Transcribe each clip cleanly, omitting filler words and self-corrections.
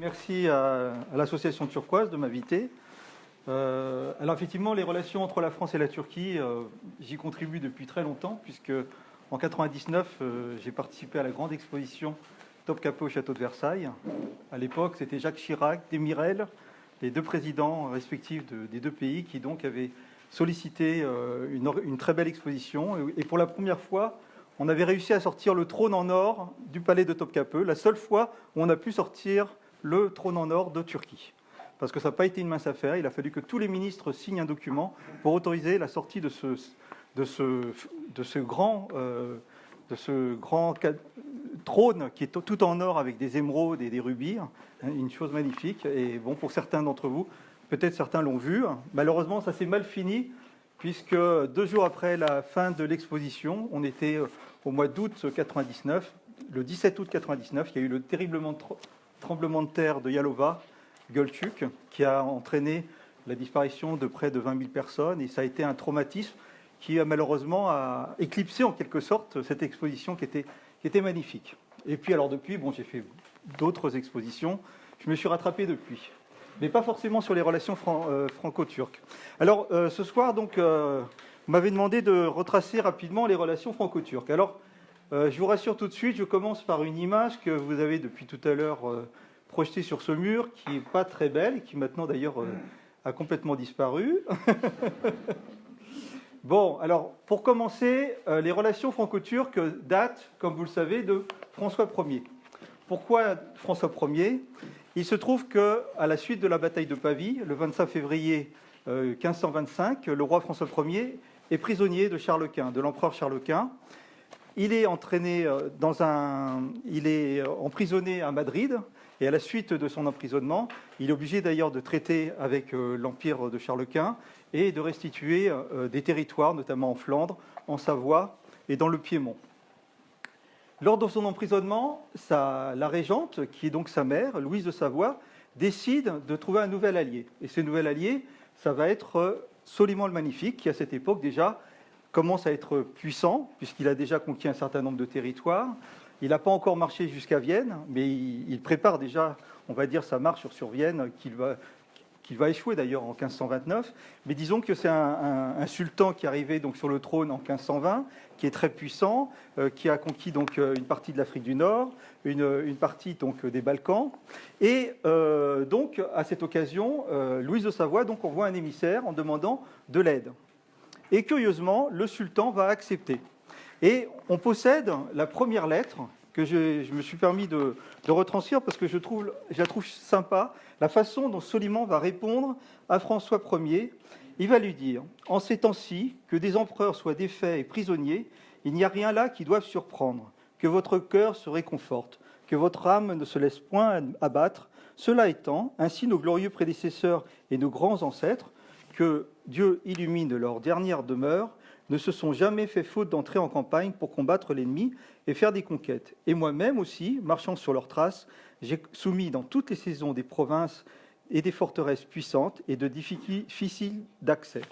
Merci à l'association turquoise de m'inviter. Alors effectivement, les relations entre la France et la Turquie, j'y contribue depuis très longtemps, puisque en 99, j'ai participé à la grande exposition Topkapi au château de Versailles. À l'époque, c'était Jacques Chirac, Demirel, les deux présidents respectifs des deux pays, qui donc avaient sollicité une très belle exposition. Et pour la première fois, on avait réussi à sortir le trône en or du palais de Topkapi, la seule fois où on a pu sortir le trône en or de Turquie. Parce que ça n'a pas été une mince affaire, il a fallu que tous les ministres signent un document pour autoriser la sortie de ce grand trône qui est tout en or avec des émeraudes et des rubis, une chose magnifique. Et bon, pour certains d'entre vous, peut-être certains l'ont vu. Malheureusement, ça s'est mal fini, puisque 2 jours après la fin de l'exposition, on était au mois d'août 99, le 17 août 99, il y a eu le terrible tremblement de terre de Yalova, Gölcük, qui a entraîné la disparition de près de 20 000 personnes, et ça a été un traumatisme qui a malheureusement éclipsé en quelque sorte cette exposition qui était magnifique. Et puis alors depuis, bon, j'ai fait d'autres expositions, je me suis rattrapé depuis, mais pas forcément sur les relations franco-turques. Alors ce soir, donc, vous m'avez demandé de retracer rapidement les relations franco-turques. Alors, je vous rassure tout de suite, je commence par une image que vous avez depuis tout à l'heure projetée sur ce mur, qui n'est pas très belle, qui maintenant d'ailleurs a complètement disparu. Bon, alors pour commencer, les relations franco-turques datent, comme vous le savez, de François Ier. Pourquoi François Ier ? Il se trouve qu'à la suite de la bataille de Pavie, le 25 février 1525, le roi François Ier est prisonnier de Charles Quint, de l'empereur Charles Quint. Il est emprisonné à Madrid, et à la suite de son emprisonnement, il est obligé d'ailleurs de traiter avec l'empire de Charles Quint et de restituer des territoires, notamment en Flandre, en Savoie et dans le Piémont. Lors de son emprisonnement, la régente, qui est donc sa mère, Louise de Savoie, décide de trouver un nouvel allié. Et ce nouvel allié, ça va être Soliman le Magnifique, qui à cette époque déjà commence à être puissant, puisqu'il a déjà conquis un certain nombre de territoires. Il n'a pas encore marché jusqu'à Vienne, mais il prépare déjà, on va dire, sa marche sur Vienne, qu'il va échouer d'ailleurs en 1529. Mais disons que c'est un sultan qui est arrivé donc sur le trône en 1520, qui est très puissant, qui a conquis donc une partie de l'Afrique du Nord, une partie donc des Balkans. Et donc à cette occasion, Louise de Savoie donc envoie un émissaire en demandant de l'aide. Et curieusement, le sultan va accepter. Et on possède la première lettre que je me suis permis de retranscrire parce que je la trouve sympa, la façon dont Soliman va répondre à François Ier. Il va lui dire « En ces temps-ci, que des empereurs soient défaits et prisonniers, il n'y a rien là qui doive surprendre. Que votre cœur se réconforte, que votre âme ne se laisse point abattre. Cela étant, ainsi nos glorieux prédécesseurs et nos grands ancêtres, que Dieu illumine leur dernière demeure, ne se sont jamais fait faute d'entrer en campagne pour combattre l'ennemi et faire des conquêtes. Et moi-même aussi, marchant sur leurs traces, j'ai soumis dans toutes les saisons des provinces et des forteresses puissantes et de difficiles d'accès. »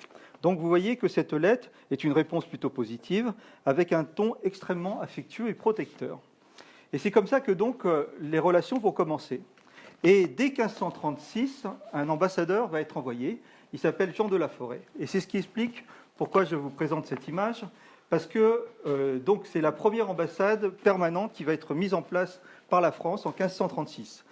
Donc vous voyez que cette lettre est une réponse plutôt positive, avec un ton extrêmement affectueux et protecteur. Et c'est comme ça que donc les relations vont commencer. Et dès 1536, un ambassadeur va être envoyé. Il s'appelle Jean de la Forêt. Et c'est ce qui explique pourquoi je vous présente cette image, parce que donc c'est la première ambassade permanente qui va être mise en place par la France en 1536.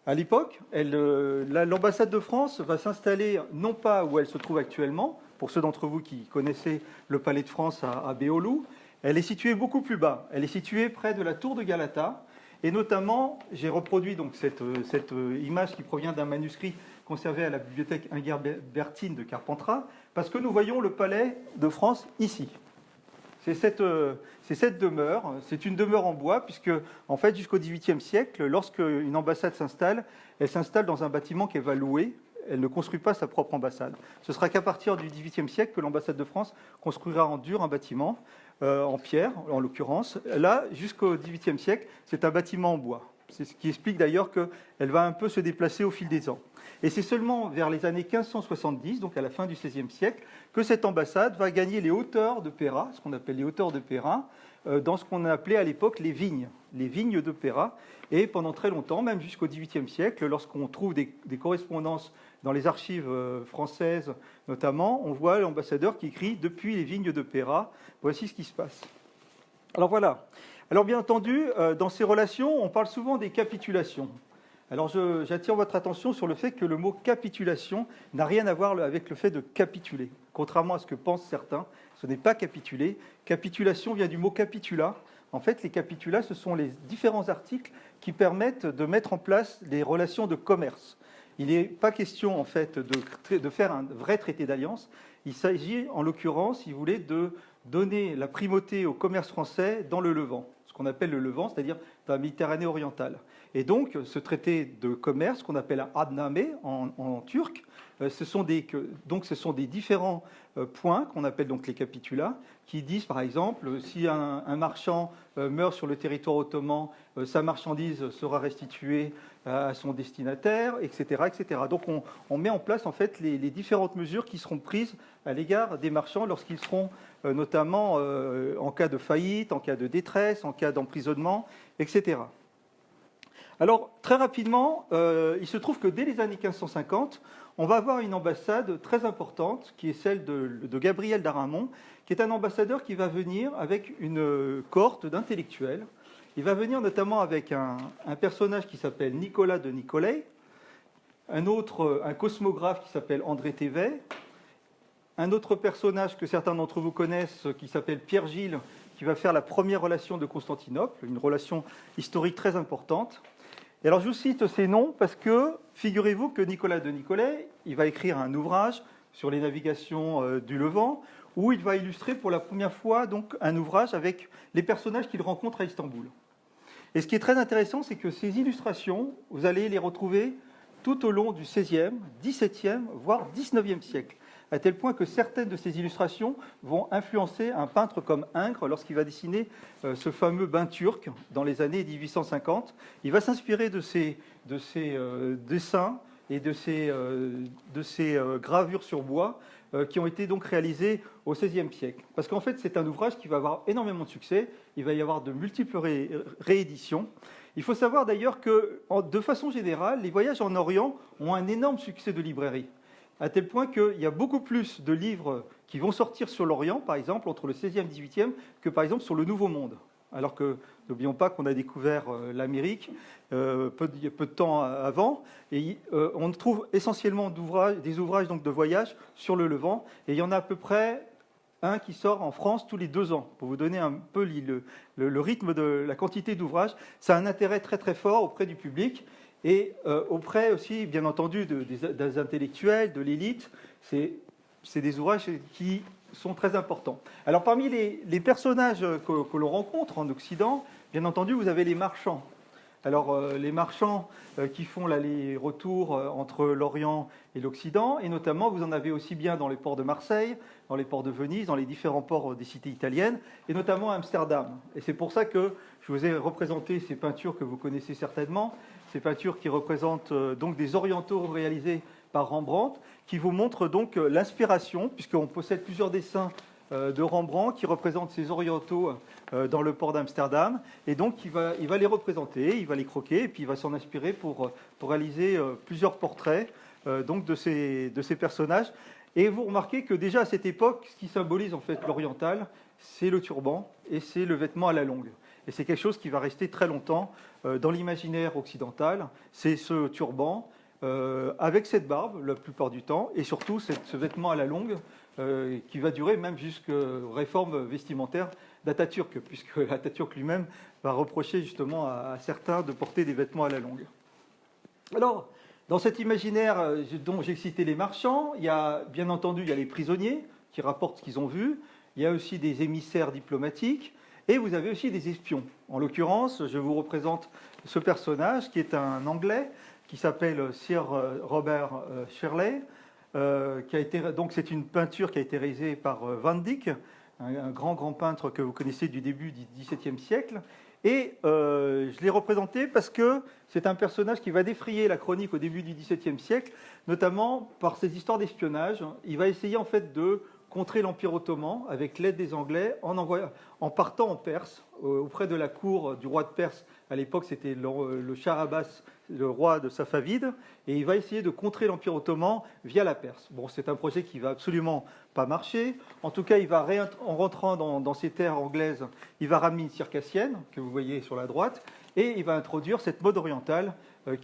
À l'époque, l'ambassade de France va s'installer non pas où elle se trouve actuellement, pour ceux d'entre vous qui connaissaient le Palais de France à Béoloux, elle est située beaucoup plus bas. Elle est située près de la tour de Galata. Et notamment, j'ai reproduit donc cette image qui provient d'un manuscrit conservé à la bibliothèque Ingerd-Bertine de Carpentras, parce que nous voyons le palais de France ici. C'est cette demeure, c'est une demeure en bois, puisque en fait, jusqu'au XVIIIe siècle, lorsqu'une ambassade s'installe, elle s'installe dans un bâtiment qu'elle va louer. Elle ne construit pas sa propre ambassade. Ce sera qu'à partir du XVIIIe siècle que l'ambassade de France construira en dur un bâtiment, en pierre en l'occurrence. Là, jusqu'au XVIIIe siècle, c'est un bâtiment en bois. C'est ce qui explique d'ailleurs qu'elle va un peu se déplacer au fil des ans. Et c'est seulement vers les années 1570, donc à la fin du XVIe siècle, que cette ambassade va gagner les hauteurs de Péra, ce qu'on appelle les hauteurs de Péra, dans ce qu'on appelait à l'époque les vignes de Péra. Et pendant très longtemps, même jusqu'au XVIIIe siècle, lorsqu'on trouve des correspondances dans les archives françaises notamment, on voit l'ambassadeur qui écrit « Depuis les vignes de Péra, voici ce qui se passe ». Alors voilà. Alors bien entendu, dans ces relations, on parle souvent des capitulations. Alors j'attire votre attention sur le fait que le mot capitulation n'a rien à voir avec le fait de capituler. Contrairement à ce que pensent certains, ce n'est pas capituler. Capitulation vient du mot capitula. En fait, les capitulats, ce sont les différents articles qui permettent de mettre en place des relations de commerce. Il n'est pas question, en fait, de faire un vrai traité d'alliance. Il s'agit, en l'occurrence, si vous voulez, de donner la primauté au commerce français dans le Levant, ce qu'on appelle le Levant, c'est-à-dire dans la Méditerranée orientale. Et donc, ce traité de commerce, qu'on appelle un adname en turc, ce sont des différents points qu'on appelle donc les capitulats, qui disent, par exemple, si un marchand meurt sur le territoire ottoman, sa marchandise sera restituée à son destinataire, etc., etc. Donc, on met en place, en fait, les différentes mesures qui seront prises à l'égard des marchands lorsqu'ils seront, notamment en cas de faillite, en cas de détresse, en cas d'emprisonnement, etc. Alors, très rapidement, il se trouve que dès les années 1550, on va avoir une ambassade très importante, qui est celle de Gabriel d'Aramon, qui est un ambassadeur qui va venir avec une cohorte d'intellectuels. Il va venir notamment avec un personnage qui s'appelle Nicolas de Nicolai, un cosmographe qui s'appelle André Thévet, un autre personnage que certains d'entre vous connaissent qui s'appelle Pierre Gilles, qui va faire la première relation de Constantinople, une relation historique très importante. Et alors je vous cite ces noms parce que, figurez-vous que Nicolas de Nicolai, il va écrire un ouvrage sur les navigations du Levant, où il va illustrer pour la première fois donc, un ouvrage avec les personnages qu'il rencontre à Istanbul. Et ce qui est très intéressant, c'est que ces illustrations, vous allez les retrouver tout au long du XVIe, XVIIe, voire XIXe siècle, à tel point que certaines de ces illustrations vont influencer un peintre comme Ingres lorsqu'il va dessiner ce fameux bain turc dans les années 1850. Il va s'inspirer de ces dessins et de ces gravures sur bois qui ont été donc réalisées au XVIe siècle. Parce qu'en fait, c'est un ouvrage qui va avoir énormément de succès. Il va y avoir de multiples rééditions. Il faut savoir d'ailleurs que, de façon générale, les voyages en Orient ont un énorme succès de librairie, à tel point qu'il y a beaucoup plus de livres qui vont sortir sur l'Orient, par exemple, entre le XVIe et le XVIIIe, que par exemple sur le Nouveau Monde. Alors que, n'oublions pas qu'on a découvert l'Amérique peu de temps avant, et on trouve essentiellement des ouvrages donc, de voyage sur le Levant, et il y en a à peu près un qui sort en France tous les 2 ans, pour vous donner un peu le rythme de la quantité d'ouvrages. Ça a un intérêt très très fort auprès du public, et auprès aussi, bien entendu, des intellectuels, de l'élite. C'est des ouvrages qui sont très importants. Alors, parmi les personnages que l'on rencontre en Occident, bien entendu, vous avez les marchands. Alors, les marchands qui font l'aller-retour entre l'Orient et l'Occident, et notamment, vous en avez aussi bien dans les ports de Marseille, dans les ports de Venise, dans les différents ports des cités italiennes, et notamment à Amsterdam. Et c'est pour ça que je vous ai représenté ces peintures que vous connaissez certainement, ces peintures qui représentent donc des orientaux réalisés par Rembrandt, qui vous montrent donc l'inspiration, puisqu'on possède plusieurs dessins de Rembrandt qui représentent ces orientaux dans le port d'Amsterdam. Et donc, il va les représenter, il va les croquer, et puis il va s'en inspirer pour réaliser plusieurs portraits donc de ces personnages. Et vous remarquez que déjà à cette époque, ce qui symbolise en fait l'oriental, c'est le turban et c'est le vêtement à la longue. Et c'est quelque chose qui va rester très longtemps dans l'imaginaire occidental. C'est ce turban avec cette barbe la plupart du temps, et surtout ce vêtement à la longue qui va durer même jusqu'aux réformes vestimentaires d'Atatürk, puisque Atatürk lui-même va reprocher justement à certains de porter des vêtements à la longue. Alors, dans cet imaginaire dont j'ai cité les marchands, il y a bien entendu les prisonniers qui rapportent ce qu'ils ont vu, il y a aussi des émissaires diplomatiques, et vous avez aussi des espions. En l'occurrence, je vous représente ce personnage qui est un Anglais qui s'appelle Sir Robert Shirley. Donc c'est une peinture qui a été réalisée par Van Dyck, un grand peintre que vous connaissez du début du XVIIe siècle. Et je l'ai représenté parce que c'est un personnage qui va défrayer la chronique au début du XVIIe siècle, notamment par ses histoires d'espionnage. Il va essayer en fait de contrer l'Empire ottoman avec l'aide des Anglais en partant en Perse, auprès de la cour du roi de Perse. À l'époque, c'était le Shah Abbas, le roi de Safavides, et il va essayer de contrer l'Empire ottoman via la Perse. Bon, c'est un projet qui va absolument pas marcher. En tout cas, en rentrant dans ces terres anglaises, il va ramener une circassienne, que vous voyez sur la droite, et il va introduire cette mode orientale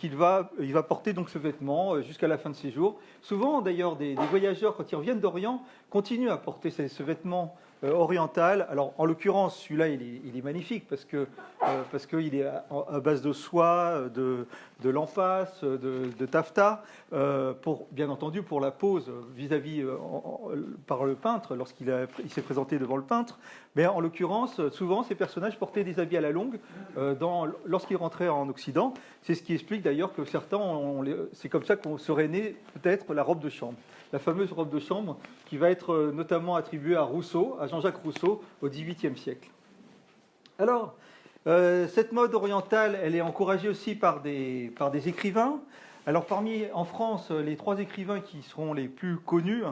il va porter donc ce vêtement jusqu'à la fin de ses jours. Souvent, d'ailleurs, des voyageurs, quand ils reviennent d'Orient, continuent à porter ce vêtement oriental. Alors, en l'occurrence, celui-là, il est magnifique parce qu'il est à base de soie, de lampasse, de taffetas, bien entendu pour la pose vis-à-vis par le peintre lorsqu'il s'est présenté devant le peintre. Mais en l'occurrence, souvent, ces personnages portaient des habits à la longue lorsqu'ils rentraient en Occident. C'est ce qui explique d'ailleurs que certains, c'est comme ça qu'on serait né peut-être la robe de chambre. La fameuse robe de chambre qui va être notamment attribuée à Rousseau, à Jean-Jacques Rousseau, au XVIIIe siècle. Alors, cette mode orientale, elle est encouragée aussi par des écrivains. Alors, en France, les 3 écrivains qui seront les plus connus,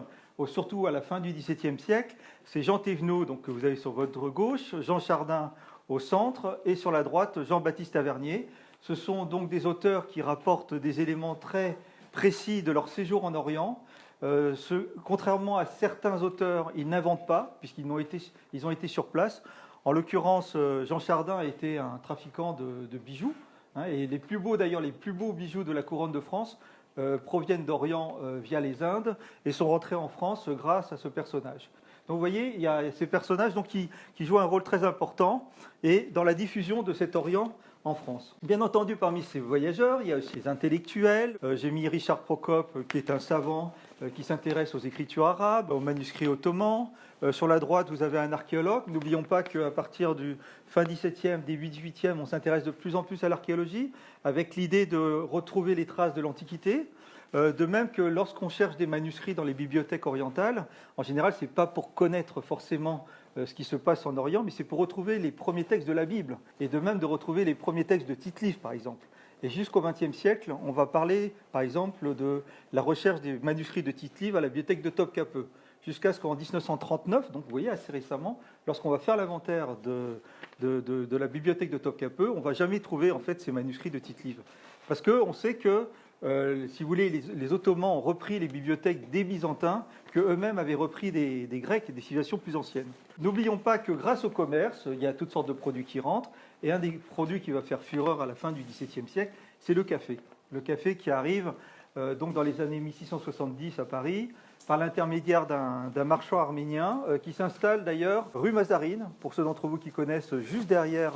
surtout à la fin du XVIIe siècle, c'est Jean Thévenot, donc, que vous avez sur votre gauche, Jean Chardin au centre, et sur la droite, Jean-Baptiste Tavernier. Ce sont donc des auteurs qui rapportent des éléments très précis de leur séjour en Orient. Contrairement à certains auteurs, ils n'inventent pas, puisqu'ils ont été sur place. En l'occurrence, Jean Chardin était un trafiquant de bijoux, et les plus beaux bijoux de la couronne de France proviennent d'Orient via les Indes et sont rentrés en France grâce à ce personnage. Donc vous voyez, il y a ces personnages donc, qui jouent un rôle très important et dans la diffusion de cet Orient en France. Bien entendu, parmi ces voyageurs, il y a aussi les intellectuels. J'ai mis Richard Procope, qui est un savant qui s'intéresse aux écritures arabes, aux manuscrits ottomans. Sur la droite, vous avez un archéologue. N'oublions pas qu'à partir du fin XVIIe, début XVIIIe, on s'intéresse de plus en plus à l'archéologie, avec l'idée de retrouver les traces de l'Antiquité. De même que lorsqu'on cherche des manuscrits dans les bibliothèques orientales, en général, ce n'est pas pour connaître forcément ce qui se passe en Orient, mais c'est pour retrouver les premiers textes de la Bible, et de même de retrouver les premiers textes de Tite-Live, par exemple. Et jusqu'au XXe siècle, on va parler, par exemple, de la recherche des manuscrits de Tite-Live à la bibliothèque de Topkapi, jusqu'à ce qu'en 1939, donc vous voyez assez récemment, lorsqu'on va faire l'inventaire de la bibliothèque de Topkapi, on ne va jamais trouver en fait ces manuscrits de Tite-Live. Parce qu'on sait que si vous voulez, les Ottomans ont repris les bibliothèques des Byzantins, qu'eux-mêmes avaient repris des Grecs et des civilisations plus anciennes. N'oublions pas que grâce au commerce, il y a toutes sortes de produits qui rentrent, et un des produits qui va faire fureur à la fin du XVIIe siècle, c'est le café. Le café qui arrive donc dans les années 1670 à Paris, par l'intermédiaire d'un marchand arménien qui s'installe d'ailleurs rue Mazarine, pour ceux d'entre vous qui connaissent, juste derrière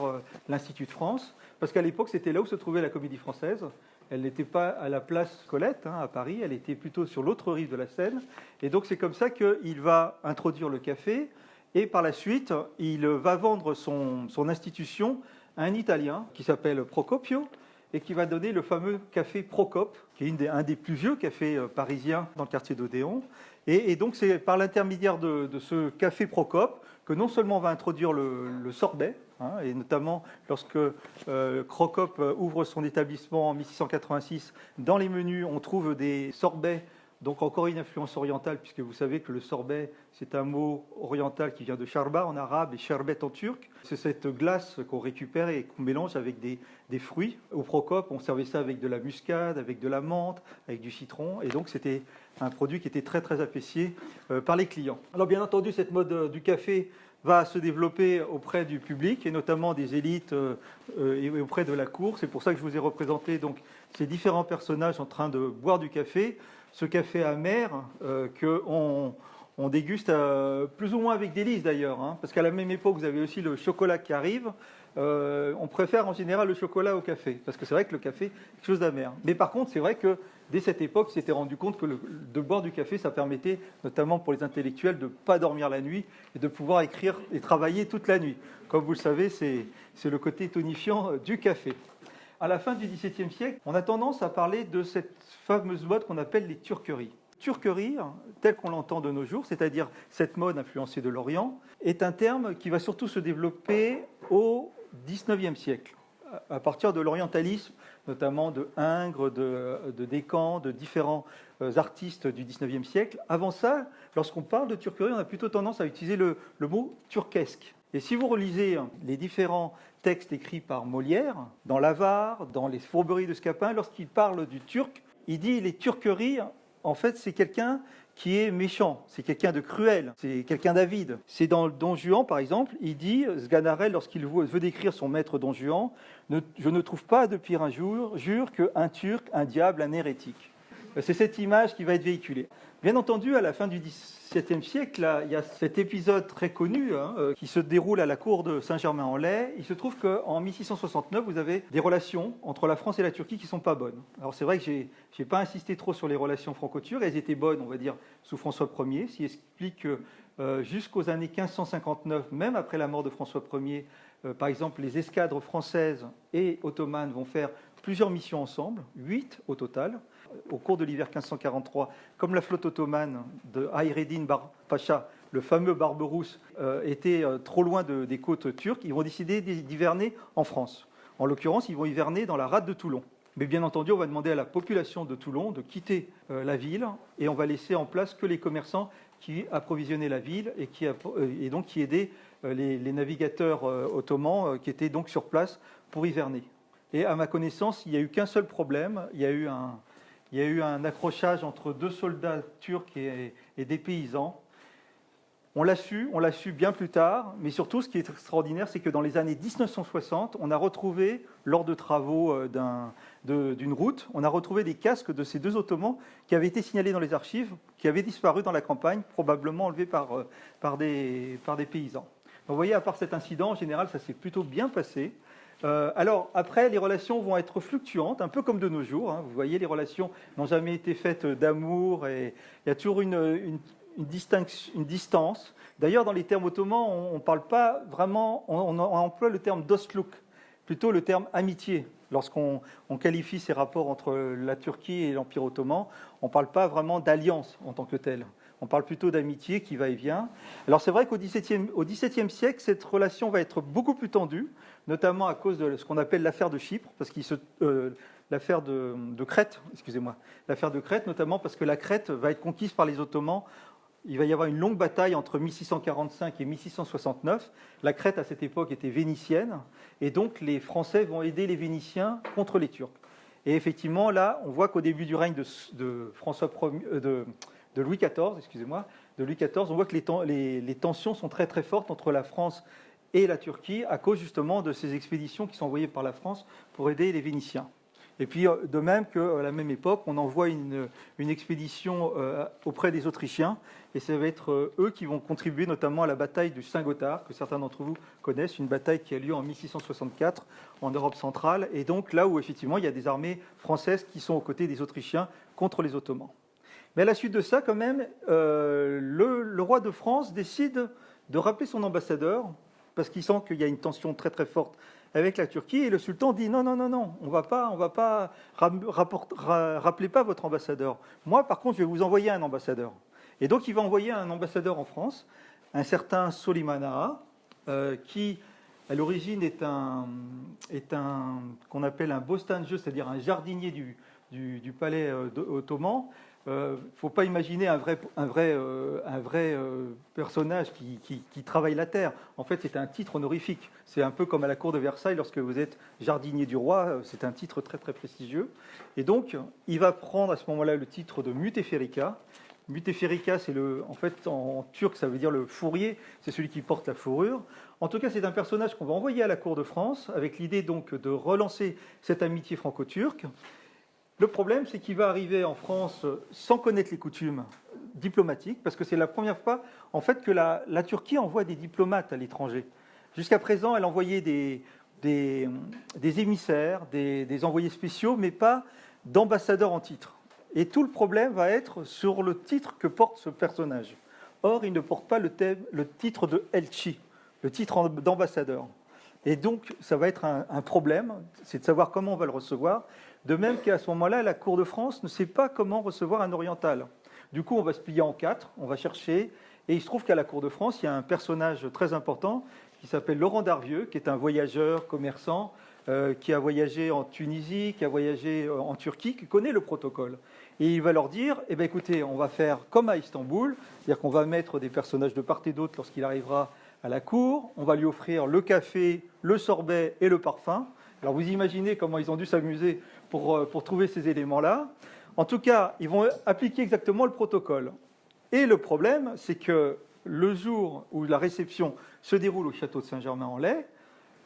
l'Institut de France, parce qu'à l'époque, c'était là où se trouvait la Comédie Française. Elle n'était pas à la place Colette, à Paris, elle était plutôt sur l'autre rive de la Seine. Et donc c'est comme ça qu'il va introduire le café, et par la suite, il va vendre son institution à un Italien qui s'appelle Procopio, et qui va donner le fameux café Procope, qui est un des plus vieux cafés parisiens dans le quartier d'Odéon. Et donc c'est par l'intermédiaire de ce café Procope que non seulement on va introduire le sorbet, et notamment lorsque Procope ouvre son établissement en 1686, dans les menus on trouve des sorbets, donc encore une influence orientale, puisque vous savez que le sorbet, c'est un mot oriental qui vient de charba en arabe et sherbet en turc. C'est cette glace qu'on récupère et qu'on mélange avec des fruits. Au Procope, on servait ça avec de la muscade, avec de la menthe, avec du citron. Et donc, c'était un produit qui était très, très apprécié par les clients. Alors, bien entendu, cette mode du café va se développer auprès du public, et notamment des élites et auprès de la cour. C'est pour ça que je vous ai représenté donc, ces différents personnages en train de boire du café. Ce café amer qu'on déguste plus ou moins avec délice d'ailleurs, parce qu'à la même époque, vous avez aussi le chocolat qui arrive. On préfère en général le chocolat au café, parce que c'est vrai que le café est quelque chose d'amer. Mais par contre, c'est vrai que dès cette époque, on s'était rendu compte que de boire du café, ça permettait, notamment pour les intellectuels, de ne pas dormir la nuit et de pouvoir écrire et travailler toute la nuit. Comme vous le savez, c'est le côté tonifiant du café. À la fin du XVIIe siècle, on a tendance à parler de cette fameuse mode qu'on appelle les turqueries. Turquerie, tel qu'on l'entend de nos jours, c'est-à-dire cette mode influencée de l'Orient, est un terme qui va surtout se développer au XIXe siècle, à partir de l'orientalisme, notamment de Ingres, de Descamps, de différents artistes du XIXe siècle. Avant ça, lorsqu'on parle de turquerie, on a plutôt tendance à utiliser le mot turquesque. Et si vous relisez les différents textes écrits par Molière, dans l'Avare, dans les Fourberies de Scapin, lorsqu'il parle du turc, il dit les turqueries, en fait, c'est quelqu'un qui est méchant, c'est quelqu'un de cruel, c'est quelqu'un d'avide. C'est dans Don Juan, par exemple, il dit, Sganarelle, lorsqu'il veut décrire son maître Don Juan, je ne trouve pas de pire injure qu'un turc, un diable, un hérétique. C'est cette image qui va être véhiculée. Bien entendu, à la fin du XVIIe siècle, là, il y a cet épisode très connu qui se déroule à la cour de Saint-Germain-en-Laye. Il se trouve qu'en 1669, vous avez des relations entre la France et la Turquie qui ne sont pas bonnes. Alors c'est vrai que je n'ai pas insisté trop sur les relations franco-turques. Elles étaient bonnes, on va dire, sous François Ier, ce qui explique que jusqu'aux années 1559, même après la mort de François Ier, par exemple, les escadres françaises et ottomanes vont faire plusieurs missions ensemble, 8 au total, au cours de l'hiver 1543, comme la flotte ottomane de Hayreddin Pacha, le fameux Barberousse, était trop loin des côtes turques, ils vont décider d'hiverner en France. En l'occurrence, ils vont hiverner dans la rade de Toulon. Mais bien entendu, on va demander à la population de Toulon de quitter la ville et on va laisser en place que les commerçants qui approvisionnaient la ville et donc qui aidaient les navigateurs ottomans qui étaient donc sur place pour hiverner. Et à ma connaissance, il n'y a eu qu'un seul problème, il y a eu un accrochage entre 2 soldats turcs et des paysans. On l'a su bien plus tard, mais surtout ce qui est extraordinaire, c'est que dans les années 1960, on a retrouvé, lors de travaux d'une route, on a retrouvé des casques de ces 2 Ottomans qui avaient été signalés dans les archives, qui avaient disparu dans la campagne, probablement enlevés par des paysans. Donc, vous voyez, à part cet incident, en général, ça s'est plutôt bien passé. Alors, après, les relations vont être fluctuantes, un peu comme de nos jours. Vous voyez, les relations n'ont jamais été faites d'amour et il y a toujours une distance. D'ailleurs, dans les termes ottomans, on ne parle pas vraiment, on emploie le terme dostluk, plutôt le terme amitié. Lorsqu'on qualifie ces rapports entre la Turquie et l'Empire ottoman, on ne parle pas vraiment d'alliance en tant que telle. On parle plutôt d'amitié qui va et vient. Alors c'est vrai qu'au XVIIe siècle, cette relation va être beaucoup plus tendue, notamment à cause de ce qu'on appelle l'affaire de Chypre, parce l'affaire de Crète, excusez-moi, l'affaire de Crète, notamment parce que la Crète va être conquise par les Ottomans. Il va y avoir une longue bataille entre 1645 et 1669. La Crète, à cette époque, était vénitienne, et donc les Français vont aider les Vénitiens contre les Turcs. Et effectivement, là, on voit qu'au début du règne de Louis XIV, on voit que les tensions sont très très fortes entre la France et la Turquie à cause justement de ces expéditions qui sont envoyées par la France pour aider les Vénitiens. Et puis de même qu'à la même époque, on envoie une expédition auprès des Autrichiens et ça va être eux qui vont contribuer notamment à la bataille du Saint-Gothard, que certains d'entre vous connaissent, une bataille qui a lieu en 1664 en Europe centrale, et donc là où effectivement il y a des armées françaises qui sont aux côtés des Autrichiens contre les Ottomans. Mais à la suite de ça, quand même, le roi de France décide de rappeler son ambassadeur, parce qu'il sent qu'il y a une tension très très forte avec la Turquie, et le sultan dit non, on va pas rappelez pas votre ambassadeur. Moi, par contre, je vais vous envoyer un ambassadeur. Et donc, il va envoyer un ambassadeur en France, un certain Soliman Ağa, qui, à l'origine, est un qu'on appelle un bostanjeux, c'est-à-dire un jardinier du palais ottoman. Il ne faut pas imaginer un vrai personnage qui travaille la terre. En fait, c'est un titre honorifique. C'est un peu comme à la cour de Versailles, lorsque vous êtes jardinier du roi, c'est un titre très très prestigieux. Et donc, il va prendre à ce moment-là le titre de Müteferrika. Müteferrika, c'est en fait en turc, ça veut dire le fourrier, c'est celui qui porte la fourrure. En tout cas, c'est un personnage qu'on va envoyer à la cour de France, avec l'idée donc de relancer cette amitié franco-turque. Le problème, c'est qu'il va arriver en France sans connaître les coutumes diplomatiques, parce que c'est la première fois en fait, que la Turquie envoie des diplomates à l'étranger. Jusqu'à présent, elle envoyait des émissaires, des envoyés spéciaux, mais pas d'ambassadeurs en titre. Et tout le problème va être sur le titre que porte ce personnage. Or, il ne porte pas le titre de Elchi, le titre d'ambassadeur. Et donc, ça va être un problème, c'est de savoir comment on va le recevoir. De même qu'à ce moment-là, la cour de France ne sait pas comment recevoir un oriental. Du coup, on va se plier en 4, on va chercher. Et il se trouve qu'à la cour de France, il y a un personnage très important qui s'appelle Laurent Darvieux, qui est un voyageur, commerçant, qui a voyagé en Tunisie, qui a voyagé en Turquie, qui connaît le protocole. Et il va leur dire, eh bien, écoutez, on va faire comme à Istanbul, c'est-à-dire qu'on va mettre des personnages de part et d'autre lorsqu'il arrivera à la cour, on va lui offrir le café, le sorbet et le parfum. Alors vous imaginez comment ils ont dû s'amuser pour trouver ces éléments-là. En tout cas, ils vont appliquer exactement le protocole. Et le problème, c'est que le jour où la réception se déroule au château de Saint-Germain-en-Laye,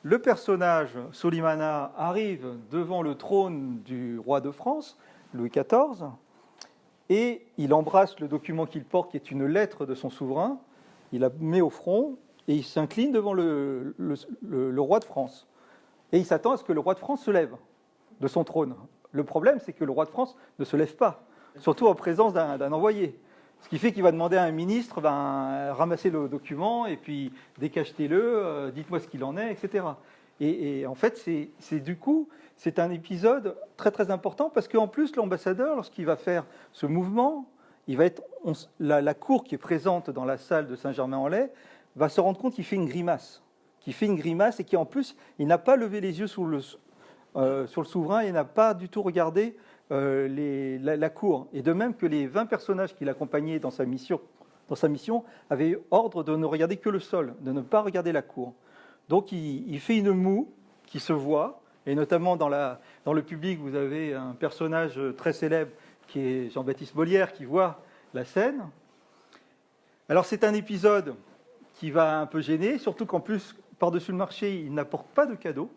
le personnage Solimana arrive devant le trône du roi de France, Louis XIV, et il embrasse le document qu'il porte, qui est une lettre de son souverain, il la met au front, et il s'incline devant le roi de France. Et il s'attend à ce que le roi de France se lève de son trône. Le problème, c'est que le roi de France ne se lève pas, surtout en présence d'un envoyé. Ce qui fait qu'il va demander à un ministre, ramasser le document et puis décachetez-le, dites-moi ce qu'il en est, etc. Et en fait, c'est un épisode très très important parce qu'en plus, l'ambassadeur, lorsqu'il va faire ce mouvement, la cour qui est présente dans la salle de Saint-Germain-en-Laye va se rendre compte qu'il fait une grimace. Et qui en plus, il n'a pas levé les yeux sur le souverain et n'a pas du tout regardé la cour. Et de même que les 20 personnages qui l'accompagnaient dans sa mission avaient ordre de ne regarder que le sol, de ne pas regarder la cour. Donc il fait une moue qui se voit, et notamment dans le public, vous avez un personnage très célèbre qui est Jean-Baptiste Molière qui voit la scène. Alors c'est un épisode qui va un peu gêner, surtout qu'en plus, par-dessus le marché, il n'apporte pas de cadeau.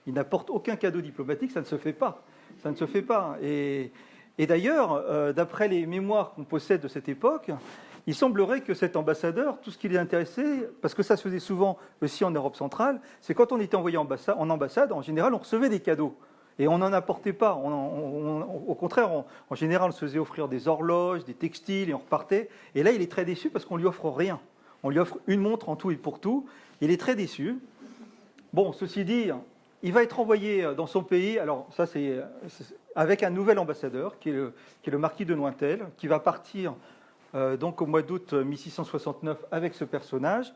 Il n'apporte aucun cadeau diplomatique, ça ne se fait pas. Ça ne se fait pas. Et d'ailleurs, d'après les mémoires qu'on possède de cette époque, il semblerait que cet ambassadeur, tout ce qui l'intéressait, parce que ça se faisait souvent aussi en Europe centrale, c'est quand on était envoyé en ambassade, en général, on recevait des cadeaux. Et on n'en apportait pas. Au contraire, en général, on se faisait offrir des horloges, des textiles, et on repartait. Et là, il est très déçu parce qu'on ne lui offre rien. On lui offre une montre en tout et pour tout. Il est très déçu. Bon, ceci dit, il va être envoyé dans son pays. Alors, ça, c'est avec un nouvel ambassadeur, qui est le marquis de Nointel, qui va partir donc au mois d'août 1669 avec ce personnage.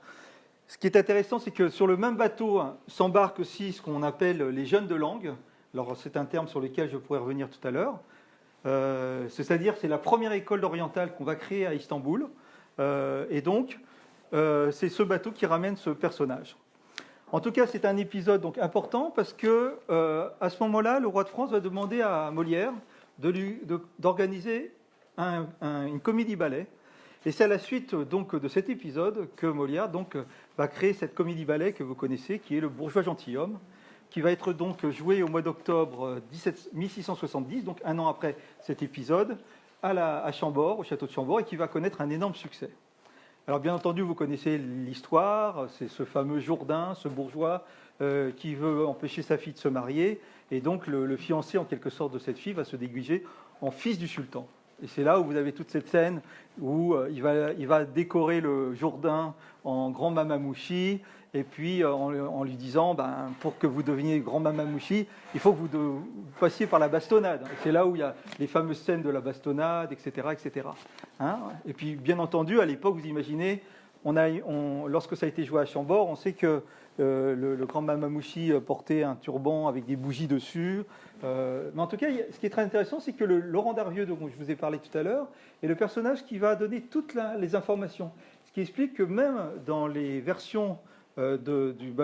Ce qui est intéressant, c'est que sur le même bateau s'embarquent aussi ce qu'on appelle les jeunes de langue. Alors, c'est un terme sur lequel je pourrais revenir tout à l'heure. C'est-à-dire, c'est la première école d'orientale qu'on va créer à Istanbul. Et donc, c'est ce bateau qui ramène ce personnage. En tout cas, c'est un épisode donc important parce que à ce moment-là, le roi de France va demander à Molière d'organiser une comédie-ballet. Et c'est à la suite donc de cet épisode que Molière donc va créer cette comédie-ballet que vous connaissez, qui est Le Bourgeois Gentilhomme, qui va être donc joué au mois d'octobre 1670, donc un an après cet épisode, à Chambord, au château de Chambord, et qui va connaître un énorme succès. Alors bien entendu, vous connaissez l'histoire, c'est ce fameux Jourdain, ce bourgeois qui veut empêcher sa fille de se marier, et donc le fiancé en quelque sorte de cette fille va se déguiser en fils du sultan. Et c'est là où vous avez toute cette scène où il va décorer le Jourdain en grand mamamouchi, et puis en lui disant, pour que vous deveniez grand mamamouchi, il faut que vous passiez par la bastonnade. Et c'est là où il y a les fameuses scènes de la bastonnade, etc. etc. Hein, et puis, bien entendu, à l'époque, vous imaginez, lorsque ça a été joué à Chambord, on sait que le grand mamamouchi portait un turban avec des bougies dessus. Mais en tout cas, ce qui est très intéressant, c'est que Laurent Darvieux, dont je vous ai parlé tout à l'heure, est le personnage qui va donner toutes les informations. Ce qui explique que même dans les versions du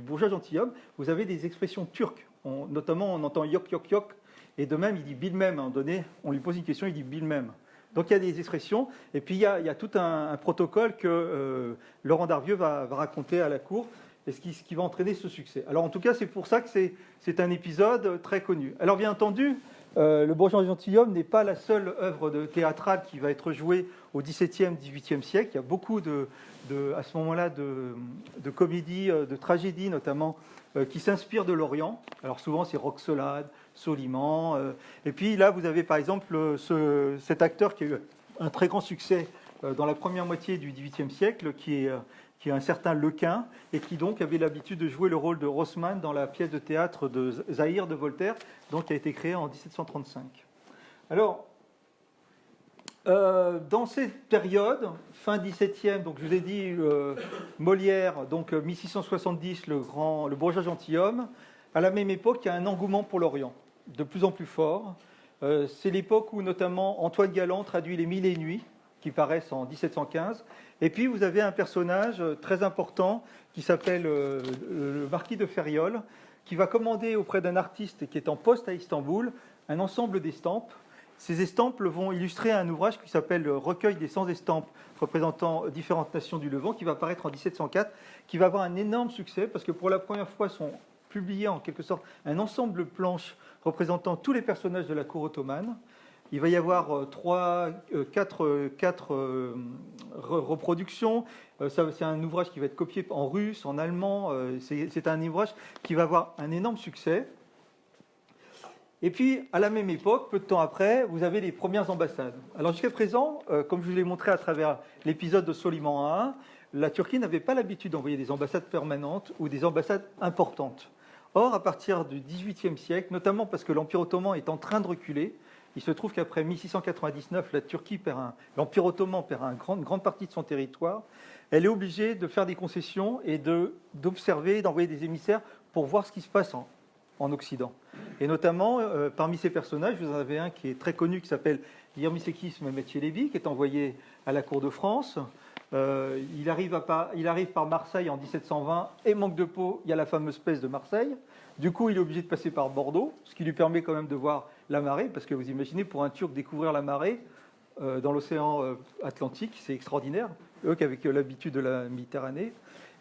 bourgeois gentilhomme, vous avez des expressions turques. Notamment, on entend yok, yok, yok. Et de même, il dit bilmem. À un moment donné, on lui pose une question, il dit bilmem. Donc il y a des expressions. Et puis il y a tout un protocole que Laurent Darvieux va raconter à la cour, et ce qui va entraîner ce succès. Alors en tout cas, c'est pour ça que c'est un épisode très connu. Alors bien entendu, Le Bourgeois Gentilhomme n'est pas la seule œuvre théâtrale qui va être jouée au XVIIe, XVIIIe siècle. Il y a beaucoup à ce moment-là de comédies, de tragédies notamment, qui s'inspirent de l'Orient. Alors souvent c'est Roxolade, Soliman. Et puis là, vous avez par exemple cet acteur qui a eu un très grand succès dans la première moitié du XVIIIe siècle, qui est un certain Lequin, et qui donc avait l'habitude de jouer le rôle de Rossmann dans la pièce de théâtre de Zahir de Voltaire, donc qui a été créée en 1735. Alors, Dans cette période, fin 17e, donc je vous ai dit Molière, donc 1670, le bourgeois gentilhomme. À la même époque, il y a un engouement pour l'Orient, de plus en plus fort. C'est l'époque où notamment Antoine Galland traduit les Mille et une Nuits, qui paraissent en 1715. Et puis vous avez un personnage très important qui s'appelle le marquis de Ferriol, qui va commander auprès d'un artiste qui est en poste à Istanbul un ensemble d'estampes. Ces estampes vont illustrer un ouvrage qui s'appelle le Recueil des 100 estampes représentant différentes nations du Levant, qui va apparaître en 1704, qui va avoir un énorme succès parce que pour la première fois sont publiés en quelque sorte un ensemble de planches représentant tous les personnages de la cour ottomane. Il va y avoir quatre reproductions. C'est un ouvrage qui va être copié en russe, en allemand. C'est un ouvrage qui va avoir un énorme succès. Et puis, à la même époque, peu de temps après, vous avez les premières ambassades. Alors jusqu'à présent, comme je vous l'ai montré à travers l'épisode de Soliman I, la Turquie n'avait pas l'habitude d'envoyer des ambassades permanentes ou des ambassades importantes. Or, à partir du XVIIIe siècle, notamment parce que l'Empire ottoman est en train de reculer, il se trouve qu'après 1699, l'Empire ottoman perd une grande partie de son territoire. Elle est obligée de faire des concessions et d'observer, d'envoyer des émissaires pour voir ce qui se passe en Occident. Et notamment, parmi ces personnages, vous en avez un qui est très connu, qui s'appelle Yermisekis Mehmet Çelebi, qui est envoyé à la cour de France. Il arrive par Marseille en 1720, et manque de peau, il y a la fameuse peste de Marseille. Du coup, il est obligé de passer par Bordeaux, ce qui lui permet quand même de voir la marée, parce que vous imaginez, pour un Turc, découvrir la marée dans l'océan Atlantique, c'est extraordinaire, eux qui avaient l'habitude de la Méditerranée.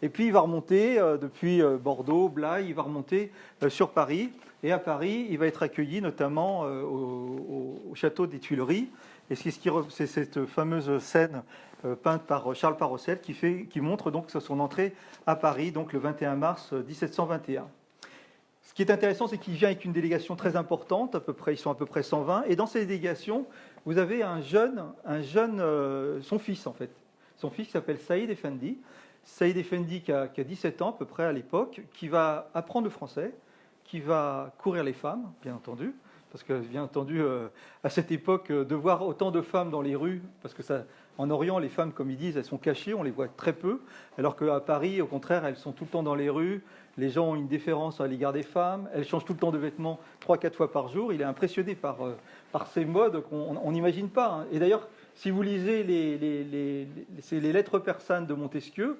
Et puis il va remonter depuis Bordeaux, Blaye, il va remonter sur Paris. Et à Paris, il va être accueilli notamment au château des Tuileries. Et c'est cette fameuse scène peinte par Charles Parrocel qui montre donc son entrée à Paris, donc le 21 mars 1721. Ce qui est intéressant, c'est qu'il vient avec une délégation très importante, ils sont à peu près 120. Et dans ces délégations, vous avez son fils en fait. Son fils qui s'appelle Saïd Effendi. Saïd Effendi qui a 17 ans à peu près à l'époque, qui va apprendre le français, qui va courir les femmes, bien entendu, parce que bien entendu, à cette époque, de voir autant de femmes dans les rues, parce que en Orient, les femmes, comme ils disent, elles sont cachées, on les voit très peu, alors qu'à Paris, au contraire, elles sont tout le temps dans les rues, les gens ont une déférence à l'égard des femmes, elles changent tout le temps de vêtements 3-4 fois par jour. Il est impressionné par ces modes qu'on n'imagine pas. Hein. Et d'ailleurs, si vous lisez les lettres persanes de Montesquieu,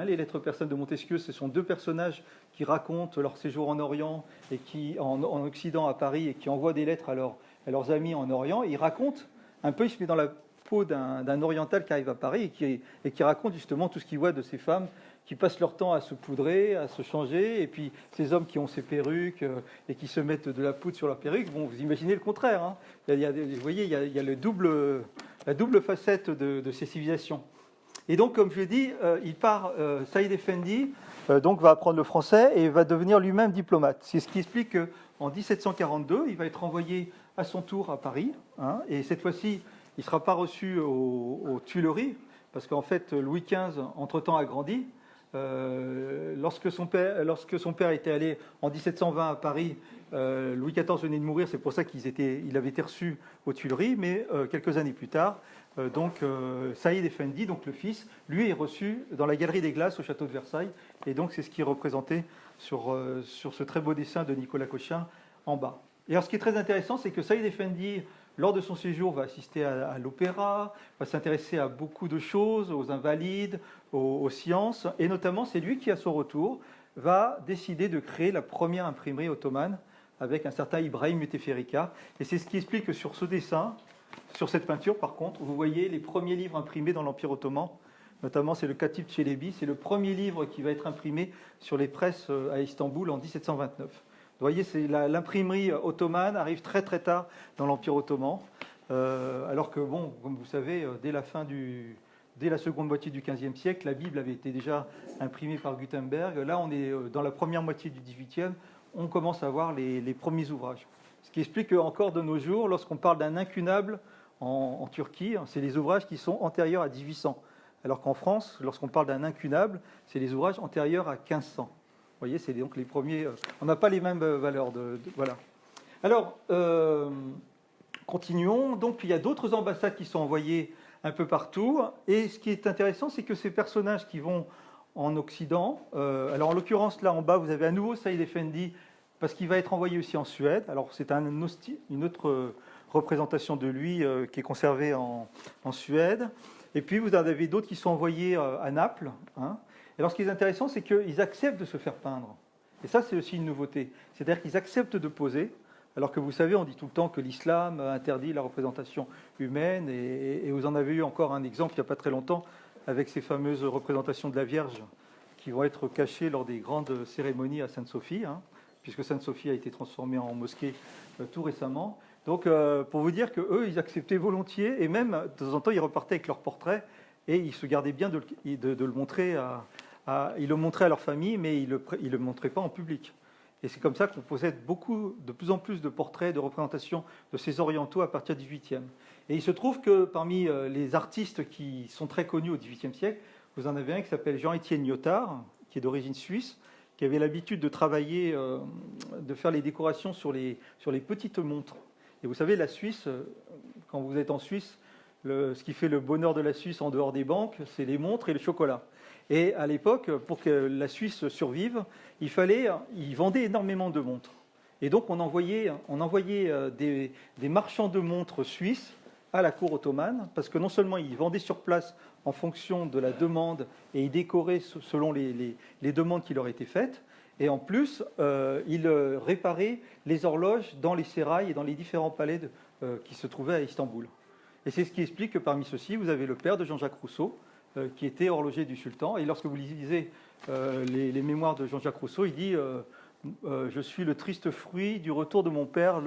les lettres persanes de Montesquieu, ce sont deux personnages qui racontent leur séjour en Orient et en Occident à Paris et qui envoient des lettres à leurs amis en Orient. Et ils racontent un peu, il se met dans la peau d'un oriental qui arrive à Paris et qui raconte justement tout ce qu'il voit de ces femmes qui passent leur temps à se poudrer, à se changer, et puis ces hommes qui ont ces perruques et qui se mettent de la poudre sur leurs perruques. Bon, vous imaginez le contraire. Hein. Vous voyez, il y a la double facette de ces civilisations. Et donc, comme je l'ai dit, Saïd Effendi donc va apprendre le français et va devenir lui-même diplomate. C'est ce qui explique qu'en 1742, il va être envoyé à son tour à Paris. Et cette fois-ci, il ne sera pas reçu aux Tuileries, parce qu'en fait, Louis XV, entre-temps, a grandi. Lorsque son père était allé en 1720 à Paris, Louis XIV venait de mourir, c'est pour ça il avait été reçu aux Tuileries, mais quelques années plus tard, Saïd Effendi, donc le fils, lui est reçu dans la Galerie des Glaces au château de Versailles, et donc c'est ce qui est représenté sur ce très beau dessin de Nicolas Cochin en bas. Et alors ce qui est très intéressant, c'est que Saïd Effendi, lors de son séjour, va assister à l'opéra, va s'intéresser à beaucoup de choses, aux invalides, aux sciences, et notamment c'est lui qui, à son retour, va décider de créer la première imprimerie ottomane avec un certain Ibrahim Müteferrika. Et c'est ce qui explique que sur ce dessin, sur cette peinture par contre, vous voyez les premiers livres imprimés dans l'Empire ottoman, notamment c'est le Katib Çelebi, c'est le premier livre qui va être imprimé sur les presses à Istanbul en 1729. Vous voyez, l'imprimerie ottomane arrive très très tard dans l'Empire ottoman, alors que, bon, comme vous savez, dès la seconde moitié du XVe siècle, la Bible avait été déjà imprimée par Gutenberg. Là, on est dans la première moitié du XVIIIe, on commence à voir les premiers ouvrages. Ce qui explique qu'encore de nos jours, lorsqu'on parle d'un incunable en Turquie, c'est les ouvrages qui sont antérieurs à 1800. Alors qu'en France, lorsqu'on parle d'un incunable, c'est les ouvrages antérieurs à 1500. Vous voyez, c'est donc les premiers. On n'a pas les mêmes valeurs. Voilà. Alors, Continuons. Donc, il y a d'autres ambassades qui sont envoyées un peu partout. Et ce qui est intéressant, c'est que ces personnages qui vont en Occident, alors en l'occurrence, là en bas, vous avez à nouveau Saïd Effendi, parce qu'il va être envoyé aussi en Suède. Alors, c'est une autre représentation de lui qui est conservée en Suède. Et puis, vous en avez d'autres qui sont envoyés à Naples. Hein. Et alors, ce qui est intéressant, c'est qu'ils acceptent de se faire peindre. Et ça, c'est aussi une nouveauté. C'est-à-dire qu'ils acceptent de poser. Alors que vous savez, on dit tout le temps que l'islam interdit la représentation humaine, et vous en avez eu encore un exemple il n'y a pas très longtemps, avec ces fameuses représentations de la Vierge qui vont être cachées lors des grandes cérémonies à Sainte-Sophie, hein, puisque Sainte-Sophie a été transformée en mosquée tout récemment. Donc, pour vous dire qu'eux, ils acceptaient volontiers, et même, de temps en temps, ils repartaient avec leur portrait, et ils se gardaient bien de le montrer ils le montraient à leur famille, mais ils ne le montraient pas en public. Et c'est comme ça qu'on possède de plus en plus de portraits, de représentations de ces orientaux à partir du XVIIIe. Et il se trouve que parmi les artistes qui sont très connus au XVIIIe siècle, vous en avez un qui s'appelle Jean-Étienne Lyotard, qui est d'origine suisse, qui avait l'habitude de travailler, de faire les décorations sur les petites montres. Et vous savez, la Suisse, quand vous êtes en Suisse, ce qui fait le bonheur de la Suisse en dehors des banques, c'est les montres et le chocolat. Et à l'époque, pour que la Suisse survive, ils vendaient énormément de montres. Et donc on envoyait des marchands de montres suisses à la cour ottomane, parce que non seulement ils vendaient sur place en fonction de la demande, et ils décoraient selon les demandes qui leur étaient faites, et en plus, ils réparaient les horloges dans les sérails et dans les différents palais qui se trouvaient à Istanbul. Et c'est ce qui explique que parmi ceux-ci, vous avez le père de Jean-Jacques Rousseau, qui était horloger du sultan. Et lorsque vous lisez les mémoires de Jean-Jacques Rousseau, il dit je suis le triste fruit du retour de mon père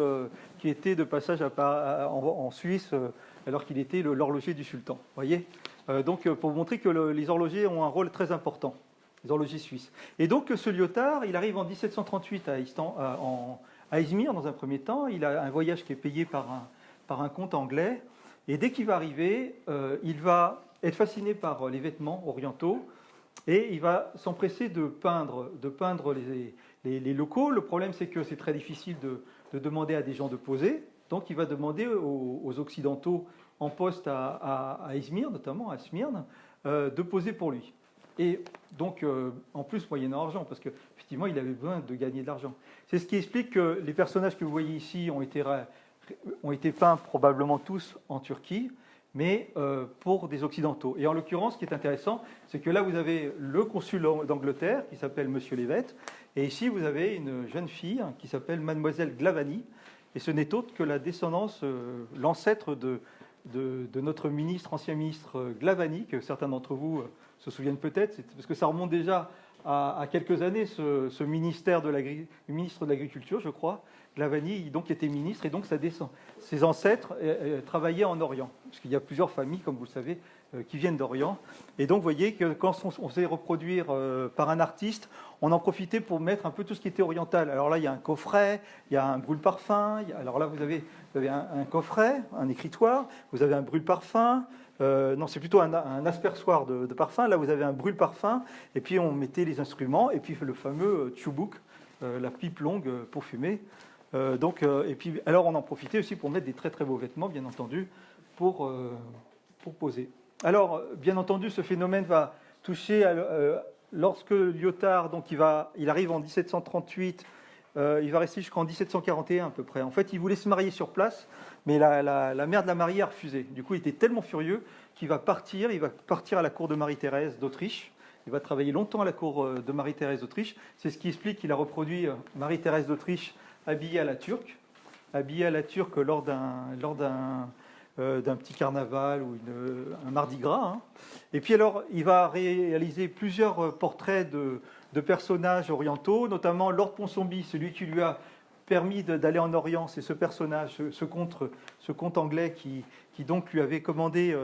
qui était de passage en Suisse alors qu'il était l'horloger du sultan. Voyez, donc pour vous montrer que les horlogers ont un rôle très important, les horlogers suisses. Et donc ce Lyotard, il arrive en 1738 à Izmir dans un premier temps. Il a un voyage qui est payé par un comte anglais. Et dès qu'il va arriver, il va être fasciné par les vêtements orientaux et il va s'empresser de peindre les locaux. Le problème, c'est que c'est très difficile de demander à des gens de poser. Donc, il va demander aux Occidentaux en poste à Izmir, notamment à Smyrne, de poser pour lui. Et donc, en plus, moyennant argent, parce qu'effectivement, il avait besoin de gagner de l'argent. C'est ce qui explique que les personnages que vous voyez ici ont été peints probablement tous en Turquie, mais pour des Occidentaux. Et en l'occurrence, ce qui est intéressant, c'est que là, vous avez le consul d'Angleterre, qui s'appelle Monsieur Lévette, et ici, vous avez une jeune fille qui s'appelle Mademoiselle Glavany, et ce n'est autre que la descendance, l'ancêtre de notre ancien ministre Glavany, que certains d'entre vous se souviennent peut-être, parce que ça remonte déjà à quelques années, ce ministère ministre de l'Agriculture, je crois. Glavany donc était ministre, et donc ses ancêtres travaillaient en Orient, parce qu'il y a plusieurs familles, comme vous le savez, qui viennent d'Orient. Et donc, vous voyez que quand on sait reproduire par un artiste, on en profitait pour mettre un peu tout ce qui était oriental. Alors là, il y a un coffret, il y a un brûle-parfum. Alors là, vous avez un coffret, un écritoire, vous avez un brûle-parfum. Non, c'est plutôt un aspersoir de parfum. Là, vous avez un brûle-parfum, et puis on mettait les instruments, et puis le fameux tchoubouk, la pipe longue pour fumer. Et puis, alors, on en profitait aussi pour mettre des très très beaux vêtements, bien entendu, pour poser. Alors, bien entendu, ce phénomène va toucher lorsque Lyotard, donc il arrive en 1738, il va rester jusqu'en 1741 à peu près. En fait, il voulait se marier sur place, mais la mère de la mariée a refusé. Du coup, il était tellement furieux qu'il va partir à la cour de Marie-Thérèse d'Autriche. Il va travailler longtemps à la cour de Marie-Thérèse d'Autriche. C'est ce qui explique qu'il a reproduit Marie-Thérèse d'Autriche habillée à la turque lors d'un petit carnaval ou un mardi gras. Hein. Et puis alors, il va réaliser plusieurs portraits de personnages orientaux, notamment Lord Ponsonby, celui qui lui a permis d'aller en Orient. C'est ce personnage, ce comte anglais qui donc lui avait commandé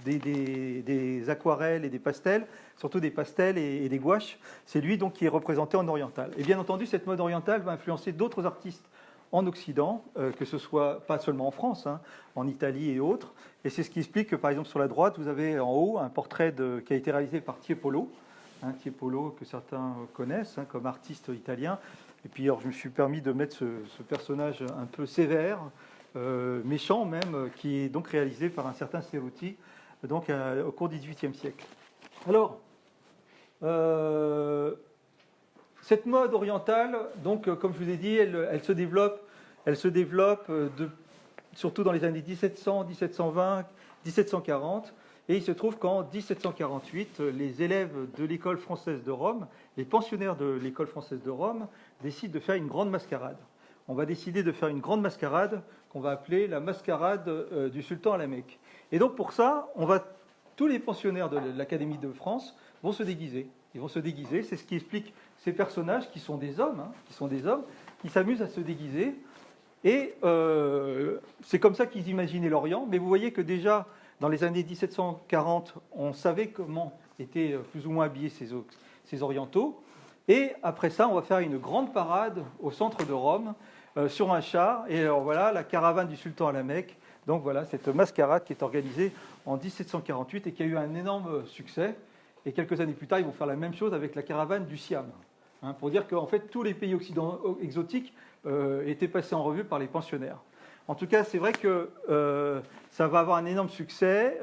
des aquarelles et des pastels, surtout des pastels et des gouaches. C'est lui donc qui est représenté en oriental. Et bien entendu, cette mode orientale va influencer d'autres artistes en Occident, que ce soit pas seulement en France, hein, en Italie et autres. Et c'est ce qui explique que, par exemple, sur la droite, vous avez en haut un portrait qui a été réalisé par Tiepolo, Tiepolo que certains connaissent comme artiste italien. Et puis, alors, je me suis permis de mettre ce personnage un peu sévère, méchant même, qui est donc réalisé par un certain Ceruti, donc au cours du XVIIIe siècle. Alors, cette mode orientale, donc, comme je vous ai dit, elle se développe surtout dans les années 1700, 1720, 1740. Et il se trouve qu'en 1748, les élèves de l'école française de Rome, les pensionnaires de l'école française de Rome, décident de faire une grande mascarade. On va décider de faire une grande mascarade qu'on va appeler la mascarade du sultan à la Mecque. Et donc pour ça, tous les pensionnaires de l'Académie de France vont se déguiser. Ils vont se déguiser, c'est ce qui explique ces personnages qui sont des hommes, qui s'amusent à se déguiser. Et c'est comme ça qu'ils imaginaient l'Orient. Mais vous voyez que déjà, dans les années 1740, on savait comment étaient plus ou moins habillés ces orientaux. Et après ça, on va faire une grande parade au centre de Rome, sur un char. Et alors voilà, la caravane du sultan à la Mecque. Donc voilà, cette mascarade qui est organisée en 1748 et qui a eu un énorme succès. Et quelques années plus tard, ils vont faire la même chose avec la caravane du Siam. Pour dire qu'en fait, tous les pays occidentaux exotiques étaient passés en revue par les pensionnaires. En tout cas, c'est vrai que ça va avoir un énorme succès,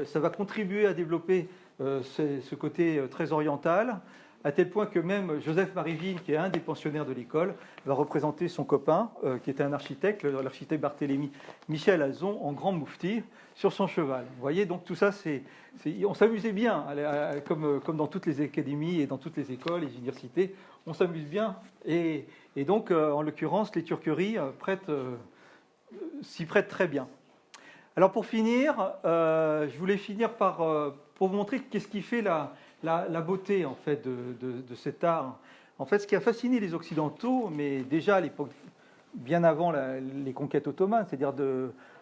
ça va contribuer à développer ce côté très oriental, à tel point que même Joseph-Marie Ville, qui est un des pensionnaires de l'école, va représenter son copain, qui était un architecte, l'architecte Barthélemy Michel Azon, en grand moufti, sur son cheval. Vous voyez, donc tout ça, on s'amusait bien, comme dans toutes les académies et dans toutes les écoles, les universités, on s'amuse bien. Et donc, en l'occurrence, les turqueries s'y prêtent très bien. Alors pour finir, je voulais finir pour vous montrer qu'est-ce qui fait la beauté en fait de cet art. En fait, ce qui a fasciné les Occidentaux, mais déjà à l'époque, bien avant les conquêtes ottomanes, c'est-à-dire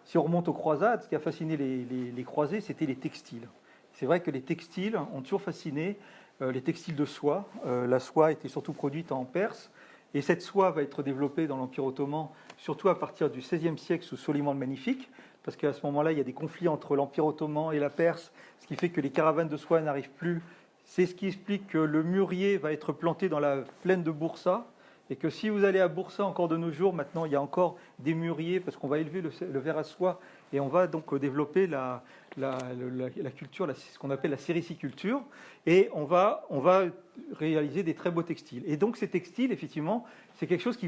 si on remonte aux croisades, ce qui a fasciné les croisés, c'était les textiles. C'est vrai que les textiles ont toujours fasciné, les textiles de soie. La soie était surtout produite en Perse, et cette soie va être développée dans l'Empire ottoman, surtout à partir du XVIe siècle sous Soliman le Magnifique, parce qu'à ce moment-là, il y a des conflits entre l'Empire ottoman et la Perse, ce qui fait que les caravanes de soie n'arrivent plus. C'est ce qui explique que le mûrier va être planté dans la plaine de Boursa, et que si vous allez à Boursa encore de nos jours, maintenant, il y a encore des mûriers, parce qu'on va élever le ver à soie, et on va donc développer la culture, ce qu'on appelle la sériciculture, et on va réaliser des très beaux textiles. Et donc ces textiles, effectivement, c'est quelque chose qui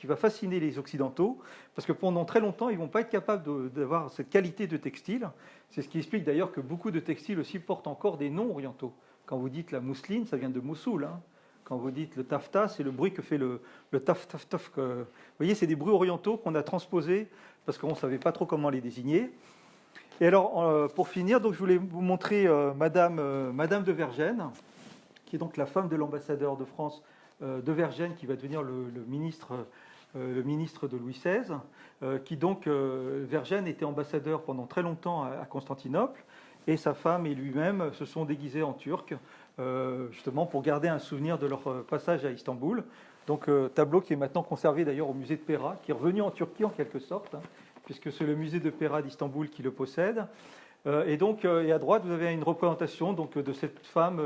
va fasciner les Occidentaux, parce que pendant très longtemps, ils ne vont pas être capables d'avoir cette qualité de textile. C'est ce qui explique d'ailleurs que beaucoup de textiles aussi portent encore des noms orientaux. Quand vous dites la mousseline, ça vient de Mossoul. Quand vous dites le taffetas, c'est le bruit que fait le taf, taf, taf. Vous voyez, c'est des bruits orientaux qu'on a transposés parce qu'on ne savait pas trop comment les désigner. Et alors, pour finir, donc, je voulais vous montrer Madame de Vergennes, qui est donc la femme de l'ambassadeur de France de Vergennes, qui va devenir le ministre de Louis XVI, qui donc, Vergennes était ambassadeur pendant très longtemps à Constantinople, et sa femme et lui-même se sont déguisés en turcs, justement pour garder un souvenir de leur passage à Istanbul. Donc tableau qui est maintenant conservé d'ailleurs au musée de Pera, qui est revenu en Turquie en quelque sorte, puisque c'est le musée de Pera d'Istanbul qui le possède. Et à droite, vous avez une représentation donc, de cette femme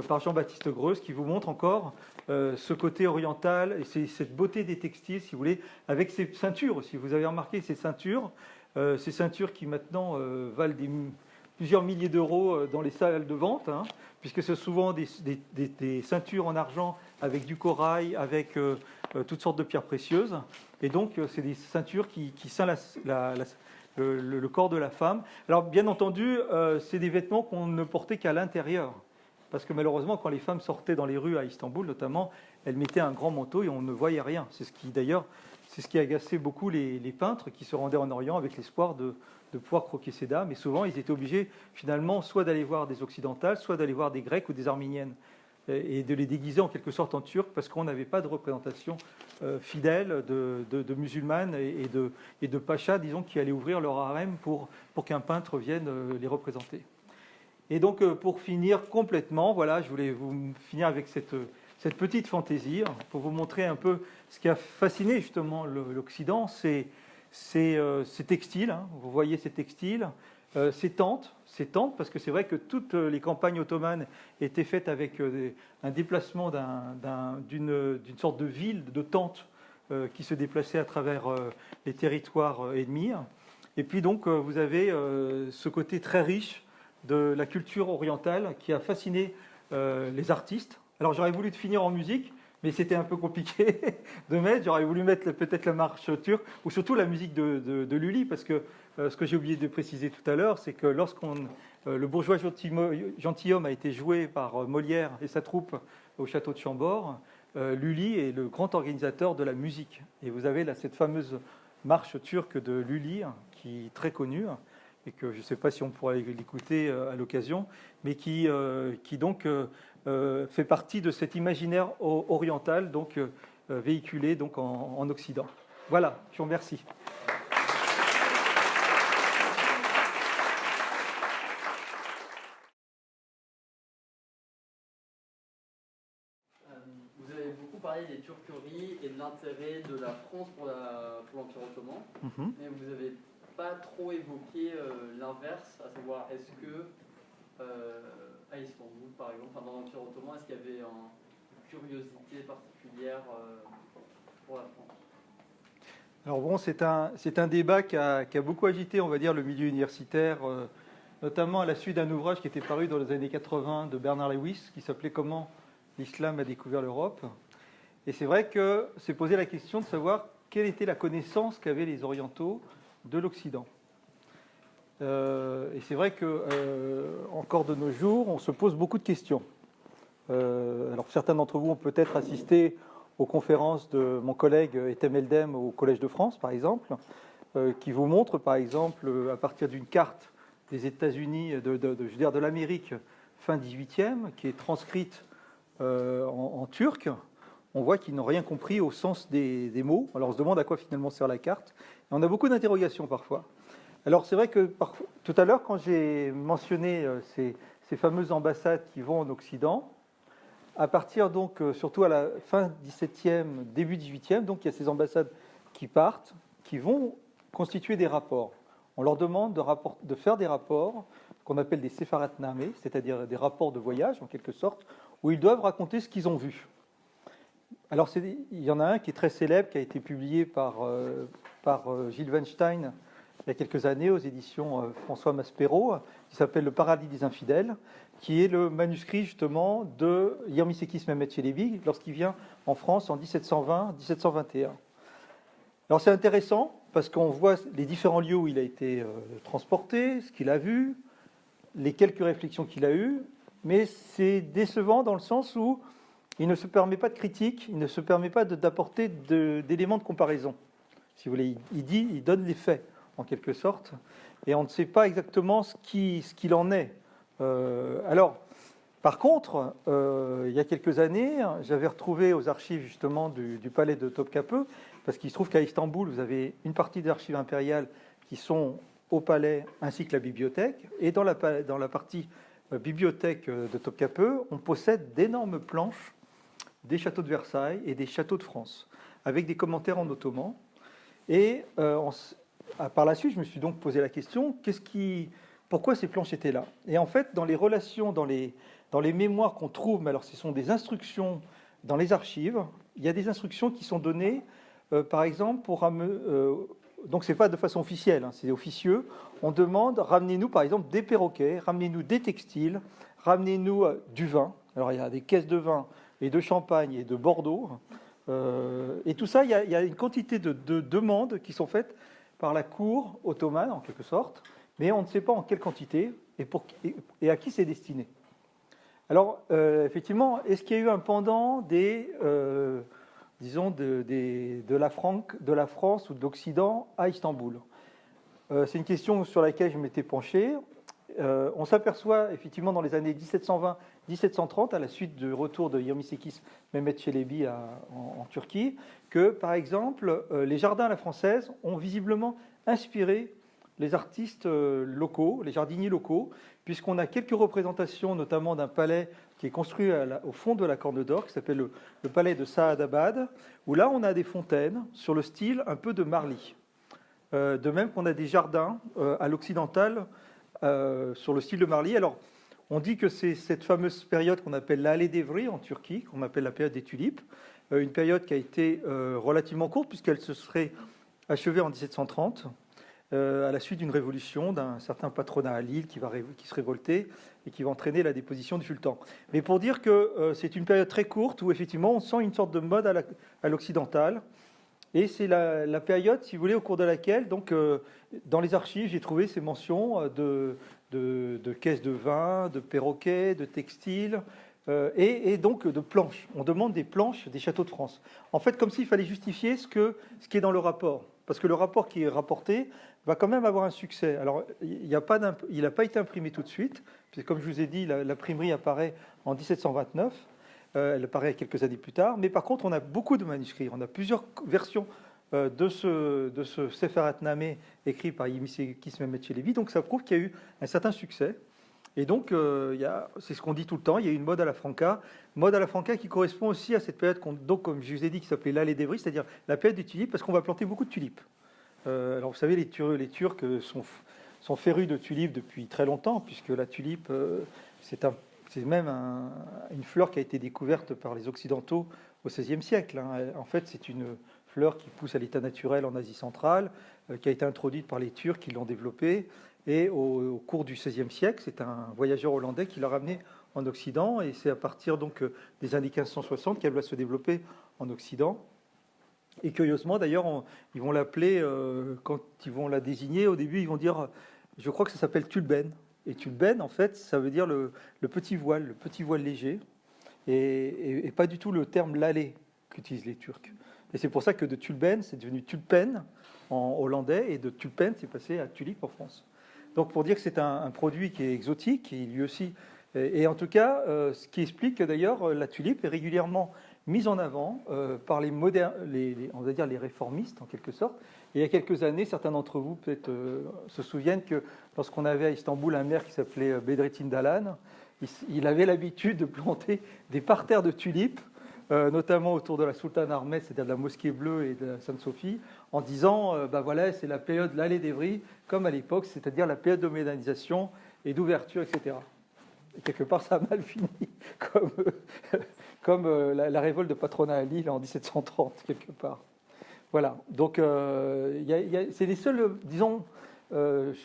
par Jean-Baptiste Greuze qui vous montre encore ce côté oriental et cette beauté des textiles, si vous voulez, avec ces ceintures aussi. Vous avez remarqué ces ceintures qui maintenant valent plusieurs milliers d'euros dans les salles de vente, puisque c'est souvent des ceintures en argent avec du corail, avec toutes sortes de pierres précieuses. Et donc, c'est des ceintures qui scellent le corps de la femme. Alors, bien entendu, c'est des vêtements qu'on ne portait qu'à l'intérieur. Parce que malheureusement, quand les femmes sortaient dans les rues à Istanbul, notamment, elles mettaient un grand manteau et on ne voyait rien. C'est ce qui agaçait beaucoup les peintres qui se rendaient en Orient avec l'espoir de pouvoir croquer ces dames. Et souvent, ils étaient obligés, finalement, soit d'aller voir des occidentales, soit d'aller voir des grecs ou des arméniennes, et de les déguiser en quelque sorte en turc, parce qu'on n'avait pas de représentation fidèle de musulmanes et de pachas, disons, qui allaient ouvrir leur harem pour qu'un peintre vienne les représenter. Et donc, pour finir complètement, voilà, je voulais vous finir avec cette petite fantaisie, pour vous montrer un peu ce qui a fasciné justement l'Occident, c'est ces textiles, vous voyez ces textiles, ces tentes, parce que c'est vrai que toutes les campagnes ottomanes étaient faites avec un déplacement d'une sorte de ville, de tente qui se déplaçaient à travers les territoires ennemis. Et puis donc, vous avez ce côté très riche de la culture orientale qui a fasciné les artistes. Alors j'aurais voulu finir en musique, mais c'était un peu compliqué de mettre. J'aurais voulu mettre peut-être la marche turque, ou surtout la musique de Lully, parce que ce que j'ai oublié de préciser tout à l'heure, c'est que le bourgeois gentilhomme a été joué par Molière et sa troupe au château de Chambord, Lully est le grand organisateur de la musique. Et vous avez là cette fameuse marche turque de Lully, qui est très connue, et que je ne sais pas si on pourra l'écouter à l'occasion, mais qui donc fait partie de cet imaginaire oriental, donc véhiculé donc en Occident. Voilà, je vous remercie. Vous avez beaucoup parlé des turqueries et de l'intérêt de la France pour l'Empire ottoman, mais vous n'avez pas trop évoqué l'inverse, à savoir est-ce que à Istanbul, par exemple, dans l'Empire ottoman, est-ce qu'il y avait une curiosité particulière pour la France? Alors bon, c'est un débat qui a beaucoup agité, on va dire, le milieu universitaire, notamment à la suite d'un ouvrage qui était paru dans les années 80 de Bernard Lewis, qui s'appelait « Comment l'islam a découvert l'Europe ». Et c'est vrai que s'est posé la question de savoir quelle était la connaissance qu'avaient les orientaux de l'Occident. Et c'est vrai que encore de nos jours, on se pose beaucoup de questions. Alors certains d'entre vous ont peut-être assisté aux conférences de mon collègue Ethem Eldem au Collège de France, par exemple, qui vous montre, par exemple, à partir d'une carte des États-Unis, de l'Amérique fin 18e, qui est transcrite en turc, on voit qu'ils n'ont rien compris au sens des mots. Alors on se demande à quoi finalement sert la carte. Et on a beaucoup d'interrogations parfois. Alors c'est vrai que tout à l'heure, quand j'ai mentionné ces fameuses ambassades qui vont en Occident, à partir donc, surtout à la fin 17e, début 18e, donc il y a ces ambassades qui partent, qui vont constituer des rapports. On leur demande de faire des rapports qu'on appelle des sefaratnamés, c'est-à-dire des rapports de voyage en quelque sorte, où ils doivent raconter ce qu'ils ont vu. Alors il y en a un qui est très célèbre, qui a été publié par Gilles Weinstein il y a quelques années aux éditions François Maspero, qui s'appelle Le paradis des infidèles, qui est le manuscrit justement de Yermisekis Mehmet Çelebi lorsqu'il vient en France en 1720-1721. Alors c'est intéressant parce qu'on voit les différents lieux où il a été transporté, ce qu'il a vu, les quelques réflexions qu'il a eues, mais c'est décevant dans le sens où il ne se permet pas de critique, il ne se permet pas d'apporter d'éléments de comparaison. Si vous voulez, il donne les faits en quelque sorte, et on ne sait pas exactement ce qu'il en est. Alors, par contre, il y a quelques années, j'avais retrouvé aux archives justement du palais de Topkapı, parce qu'il se trouve qu'à Istanbul, vous avez une partie des archives impériales qui sont au palais, ainsi que la bibliothèque, et dans la partie bibliothèque de Topkapı, on possède d'énormes planches des châteaux de Versailles et des châteaux de France, avec des commentaires en ottoman. Et par la suite, je me suis donc posé la question, pourquoi ces planches étaient là? Et en fait, dans les relations, dans les mémoires qu'on trouve, mais alors ce sont des instructions dans les archives, il y a des instructions qui sont données, par exemple, donc c'est pas de façon officielle, hein, c'est officieux, on demande, ramenez-nous par exemple des perroquets, ramenez-nous des textiles, ramenez-nous du vin. Alors il y a des caisses de vin et de champagne et de Bordeaux, et tout ça, il y a une quantité de demandes qui sont faites par la cour ottomane, en quelque sorte, mais on ne sait pas en quelle quantité et à qui c'est destiné. Alors, effectivement, est-ce qu'il y a eu un pendant disons, de la France ou de l'Occident à Istanbul? C'est une question sur laquelle je m'étais penché. On s'aperçoit, effectivement, dans les années 1720-1730, à la suite du retour de Yermisekis Mehmet Çelebi en Turquie, que, par exemple, les jardins à la française ont visiblement inspiré les artistes locaux, les jardiniers locaux, puisqu'on a quelques représentations, notamment d'un palais qui est construit au fond de la Corne d'Or, qui s'appelle le palais de Saadabad, où là, on a des fontaines sur le style un peu de Marly. De même qu'on a des jardins à l'occidental sur le style de Marly. Alors, On dit que c'est cette fameuse période qu'on appelle l'Ale Devri en Turquie, qu'on appelle la période des tulipes, une période qui a été relativement courte puisqu'elle se serait achevée en 1730, à la suite d'une révolution d'un certain patronat à Lille qui se révoltait et qui va entraîner la déposition du sultan. Mais pour dire que c'est une période très courte où effectivement on sent une sorte de mode à l'occidental. Et c'est la période, si vous voulez, au cours de laquelle, donc, dans les archives, j'ai trouvé ces mentions de caisses de vin, de perroquets, de textiles, et donc de planches. On demande des planches des châteaux de France. En fait, comme s'il fallait justifier ce qui est dans le rapport. Parce que le rapport qui est rapporté va quand même avoir un succès. Alors, il n'a pas été imprimé tout de suite. Comme je vous ai dit, l'imprimerie apparaît en 1729. Elle apparaît quelques années plus tard. Mais par contre, on a beaucoup de manuscrits. On a plusieurs versions de ce Sefer Hatnameh écrit par Yemisekis Mehmet Chelebi. Donc, ça prouve qu'il y a eu un certain succès. Et donc, c'est ce qu'on dit tout le temps, il y a eu une mode à la Franca qui correspond aussi à cette période, donc, comme je vous ai dit, qui s'appelait l'Ale Devri, c'est-à-dire la période des tulipes, parce qu'on va planter beaucoup de tulipes. Alors, vous savez, les Turcs sont férus de tulipes depuis très longtemps, puisque la tulipe, c'est même une fleur qui a été découverte par les Occidentaux au XVIe siècle. En fait, c'est une fleur qui pousse à l'état naturel en Asie centrale, qui a été introduite par les Turcs qui l'ont développée. Et au cours du XVIe siècle, c'est un voyageur hollandais qui l'a ramené en Occident. Et c'est à partir donc des années 1560 qu'elle va se développer en Occident. Et curieusement, d'ailleurs, ils vont l'appeler, quand ils vont la désigner, au début, ils vont dire, je crois que ça s'appelle tulben. Et tulben, en fait, ça veut dire le petit voile léger. Et pas du tout le terme lalé qu'utilisent les Turcs. Et c'est pour ça que de tulben, c'est devenu tulpen en hollandais. Et de tulpen, c'est passé à tulipe en France. Donc pour dire que c'est un produit qui est exotique, et lui aussi, et en tout cas, ce qui explique que d'ailleurs la tulipe est régulièrement mise en avant par on va dire les réformistes en quelque sorte. Et il y a quelques années, certains d'entre vous peut-être se souviennent que lorsqu'on avait à Istanbul un maire qui s'appelait Bedrettin Dalan, il avait l'habitude de planter des parterres de tulipes, notamment autour de la Sultan Ahmed, c'est-à-dire de la mosquée bleue et de la Sainte-Sophie, en disant, voilà, c'est la période de l'Ale Devri, comme à l'époque, c'est-à-dire la période de modernisation et d'ouverture, etc. Et quelque part, ça a mal fini, comme la révolte de patronat à Lille en 1730, quelque part. Voilà, donc c'est les seules, disons,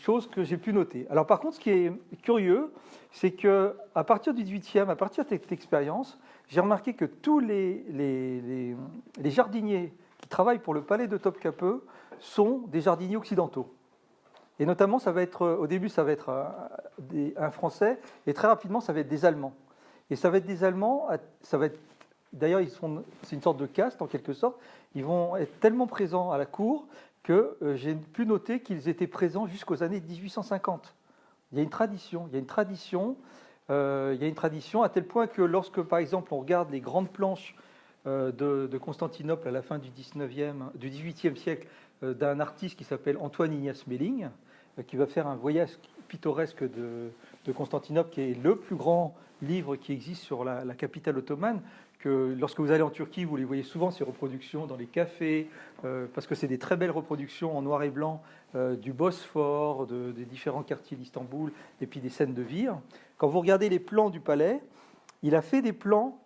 choses que j'ai pu noter. Alors par contre, ce qui est curieux, c'est qu'à partir du 18e, à partir de cette expérience, j'ai remarqué que tous les jardiniers qui travaillent pour le palais de Topkapı sont des jardiniers occidentaux. Et notamment, au début, ça va être un Français, et très rapidement, ça va être des Allemands. Et ça va être des Allemands, d'ailleurs, c'est une sorte de caste en quelque sorte, ils vont être tellement présents à la cour que j'ai pu noter qu'ils étaient présents jusqu'aux années 1850. Il y a une tradition à tel point que lorsque, par exemple, on regarde les grandes planches de Constantinople à la fin du 18e siècle d'un artiste qui s'appelle Antoine Ignace Méling, qui va faire un voyage pittoresque de Constantinople, qui est le plus grand livre qui existe sur la capitale ottomane, que lorsque vous allez en Turquie, vous les voyez souvent, ces reproductions dans les cafés, parce que c'est des très belles reproductions en noir et blanc du Bosphore, des différents quartiers d'Istanbul, et puis des scènes de vire. Quand vous regardez les plans du palais, il a fait des plans,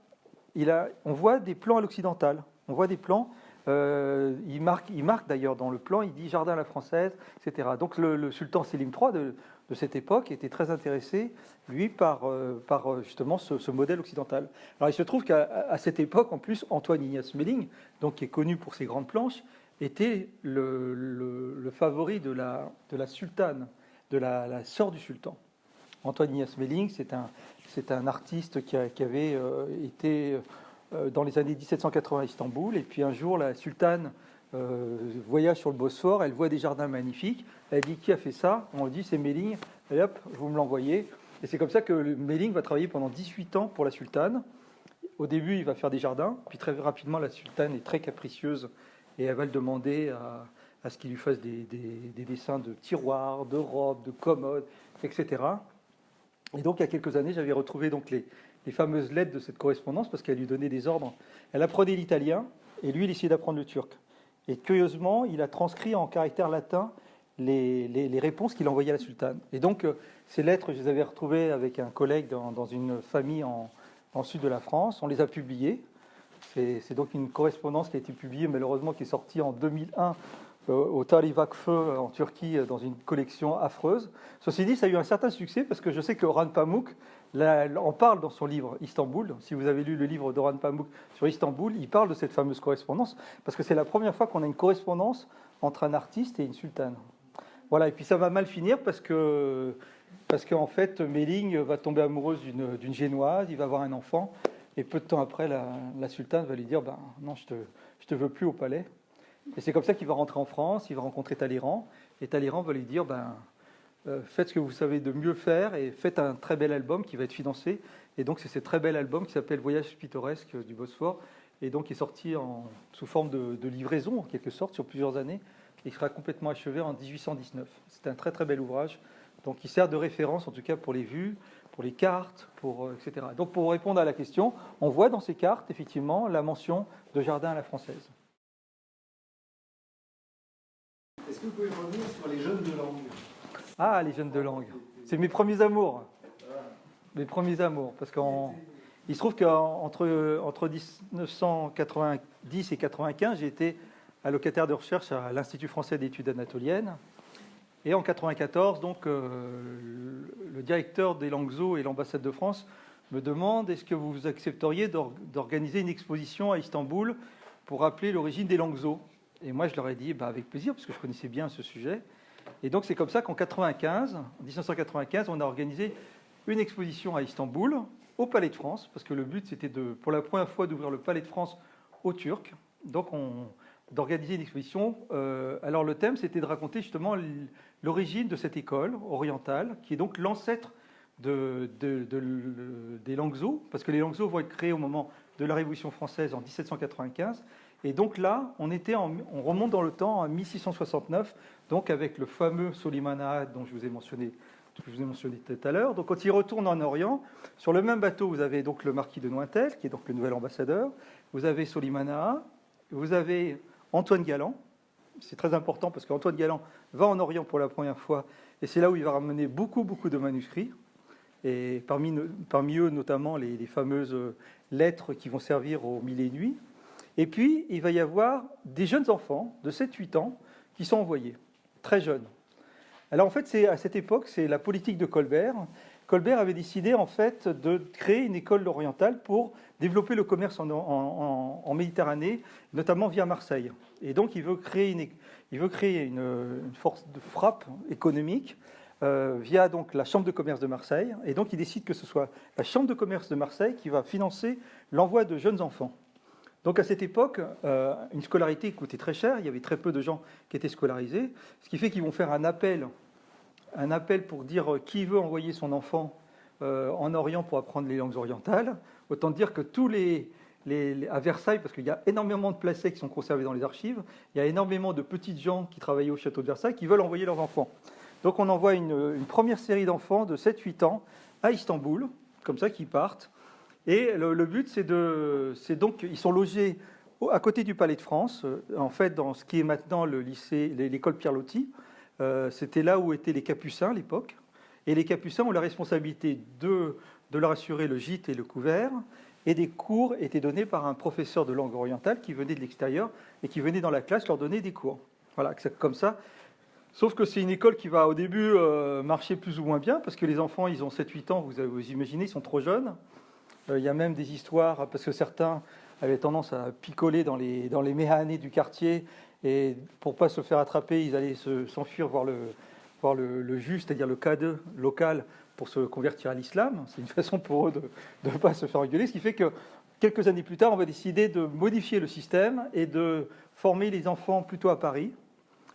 on voit des plans à l'occidental, on voit des plans, il marque d'ailleurs dans le plan, il dit jardin à la française, etc. Donc le sultan Sélim III de cette époque était très intéressé, lui, par justement ce modèle occidental. Alors il se trouve qu'à cette époque, en plus, Antoine Ignace Méling, donc, qui est connu pour ses grandes planches, était le favori de la sultane, de la sœur du sultan. Antoine Ignace Méling, c'est un artiste qui avait été dans les années 1780 à Istanbul, et puis un jour, la sultane voyage sur le Bosphore, elle voit des jardins magnifiques, elle dit qui a fait ça? On lui dit c'est Méling, et hop, vous me l'envoyez. Et c'est comme ça que Méling va travailler pendant 18 ans pour la sultane. Au début, il va faire des jardins, puis très rapidement, la sultane est très capricieuse, et elle va le demander à ce qu'il lui fasse des dessins de tiroirs, de robes, de commodes, etc. Et donc, il y a quelques années, j'avais retrouvé donc les fameuses lettres de cette correspondance, parce qu'elle lui donnait des ordres. Elle apprenait l'italien, et lui, il essayait d'apprendre le turc. Et curieusement, il a transcrit en caractère latin les réponses qu'il envoyait à la sultane. Et donc, ces lettres, je les avais retrouvées avec un collègue dans une famille en sud de la France. On les a publiées. C'est donc une correspondance qui a été publiée, malheureusement, qui est sortie en 2001 au Tarih Vakfı en Turquie, dans une collection affreuse. Ceci dit, ça a eu un certain succès, parce que je sais que Orhan Pamuk en parle dans son livre Istanbul. Si vous avez lu le livre d'Orhan Pamuk sur Istanbul, il parle de cette fameuse correspondance, parce que c'est la première fois qu'on a une correspondance entre un artiste et une sultane. Voilà, et puis ça va mal finir, parce qu'en fait, Méling va tomber amoureuse d'une Génoise, il va avoir un enfant, et peu de temps après, la sultane va lui dire non, je te veux plus au palais. Et c'est comme ça qu'il va rentrer en France, il va rencontrer Talleyrand, et Talleyrand va lui dire faites ce que vous savez de mieux faire et faites un très bel album qui va être financé. Et donc c'est ce très bel album qui s'appelle Voyage pittoresque du Bosphore, et donc qui est sorti sous forme de livraison en quelque sorte sur plusieurs années, et il sera complètement achevé en 1819. C'est un très très bel ouvrage, donc qui sert de référence en tout cas pour les vues, pour les cartes, etc. Donc pour répondre à la question, on voit dans ces cartes effectivement la mention de jardin à la française. Est-ce que vous pouvez revenir sur les jeunes de langue? Ah, les jeunes de langue. C'est mes premiers amours. Mes premiers amours. Parce qu'il se trouve qu'entre 1990 et 1995, j'ai été allocataire de recherche à l'Institut français d'études anatoliennes. Et en 1994, donc, le directeur des langues zo et l'ambassade de France me demande est-ce que vous accepteriez d'organiser une exposition à Istanbul pour rappeler l'origine des langues zo. Et moi, je leur ai dit avec plaisir, parce que je connaissais bien ce sujet. Et donc, c'est comme ça qu'en 1995, on a organisé une exposition à Istanbul, au Palais de France, parce que le but, c'était pour la première fois d'ouvrir le Palais de France aux Turcs. Donc, d'organiser une exposition. Alors, le thème, c'était de raconter justement l'origine de cette école orientale, qui est donc l'ancêtre des langues zo, parce que les langues zo vont être créées au moment de la Révolution française en 1795. Et donc là, on remonte dans le temps à 1669, donc avec le fameux Soliman Aad dont je vous ai mentionné tout à l'heure. Donc quand il retourne en Orient, sur le même bateau, vous avez donc le marquis de Nointel, qui est donc le nouvel ambassadeur, vous avez Soliman Aad, vous avez Antoine Galland. C'est très important parce qu'Antoine Galland va en Orient pour la première fois, et c'est là où il va ramener beaucoup de manuscrits, et parmi eux notamment les fameuses lettres qui vont servir aux Mille et Une Nuits. Et puis, il va y avoir des jeunes enfants de 7-8 ans qui sont envoyés, très jeunes. Alors, en fait, à cette époque, c'est la politique de Colbert. Colbert avait décidé, en fait, de créer une école orientale pour développer le commerce en Méditerranée, notamment via Marseille. Et donc, il veut créer une force de frappe économique via donc, la Chambre de commerce de Marseille. Et donc, il décide que ce soit la Chambre de commerce de Marseille qui va financer l'envoi de jeunes enfants. Donc à cette époque, une scolarité coûtait très cher, il y avait très peu de gens qui étaient scolarisés, ce qui fait qu'ils vont faire un appel pour dire qui veut envoyer son enfant en Orient pour apprendre les langues orientales. Autant dire que à Versailles, parce qu'il y a énormément de placets qui sont conservés dans les archives, il y a énormément de petites gens qui travaillaient au château de Versailles qui veulent envoyer leurs enfants. Donc on envoie une première série d'enfants de 7-8 ans à Istanbul, comme ça, qui partent. Et le but, c'est donc, ils sont logés à côté du Palais de France, en fait, dans ce qui est maintenant l'école Pierre Loti. C'était là où étaient les Capucins à l'époque. Et les Capucins ont la responsabilité de leur assurer le gîte et le couvert. Et des cours étaient donnés par un professeur de langue orientale qui venait de l'extérieur et qui venait dans la classe leur donner des cours. Voilà, comme ça. Sauf que c'est une école qui va au début marcher plus ou moins bien, parce que les enfants, ils ont 7-8 ans, vous imaginez, ils sont trop jeunes. Il y a même des histoires, parce que certains avaient tendance à picoler dans les méhanés du quartier, et pour ne pas se faire attraper, ils allaient s'enfuir voir le juge, c'est-à-dire le cade local, pour se convertir à l'islam. C'est une façon pour eux de ne pas se faire engueuler, ce qui fait que quelques années plus tard, on va décider de modifier le système et de former les enfants plutôt à Paris.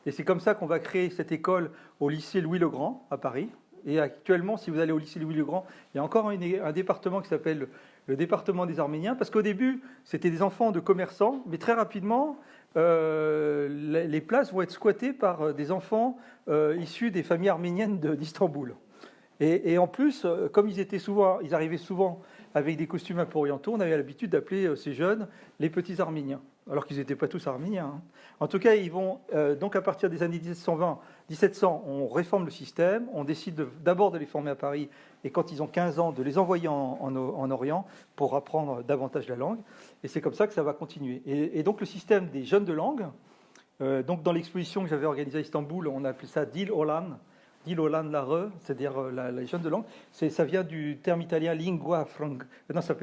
Et c'est comme ça qu'on va créer cette école au lycée Louis-le-Grand, à Paris. Et actuellement, si vous allez au lycée Louis-le-Grand, il y a encore un département qui s'appelle le département des Arméniens, parce qu'au début, c'était des enfants de commerçants, mais très rapidement, les places vont être squattées par des enfants issus des familles arméniennes d'Istanbul. Et en plus, comme ils arrivaient souvent avec des costumes un peu orientaux, on avait l'habitude d'appeler ces jeunes les petits Arméniens. alors qu'ils n'étaient pas tous arméniens. Hein. En tout cas, ils vont, donc à partir des années 1700, on réforme le système, on décide d'abord de les former à Paris, et quand ils ont 15 ans, de les envoyer en Orient pour apprendre davantage la langue. Et c'est comme ça que ça va continuer. Et donc le système des jeunes de langue, donc dans l'exposition que j'avais organisée à Istanbul, on appelait ça Dil Olan Lare, c'est-à-dire les jeunes de langue. Ça vient du terme italien lingua franca. Non, ça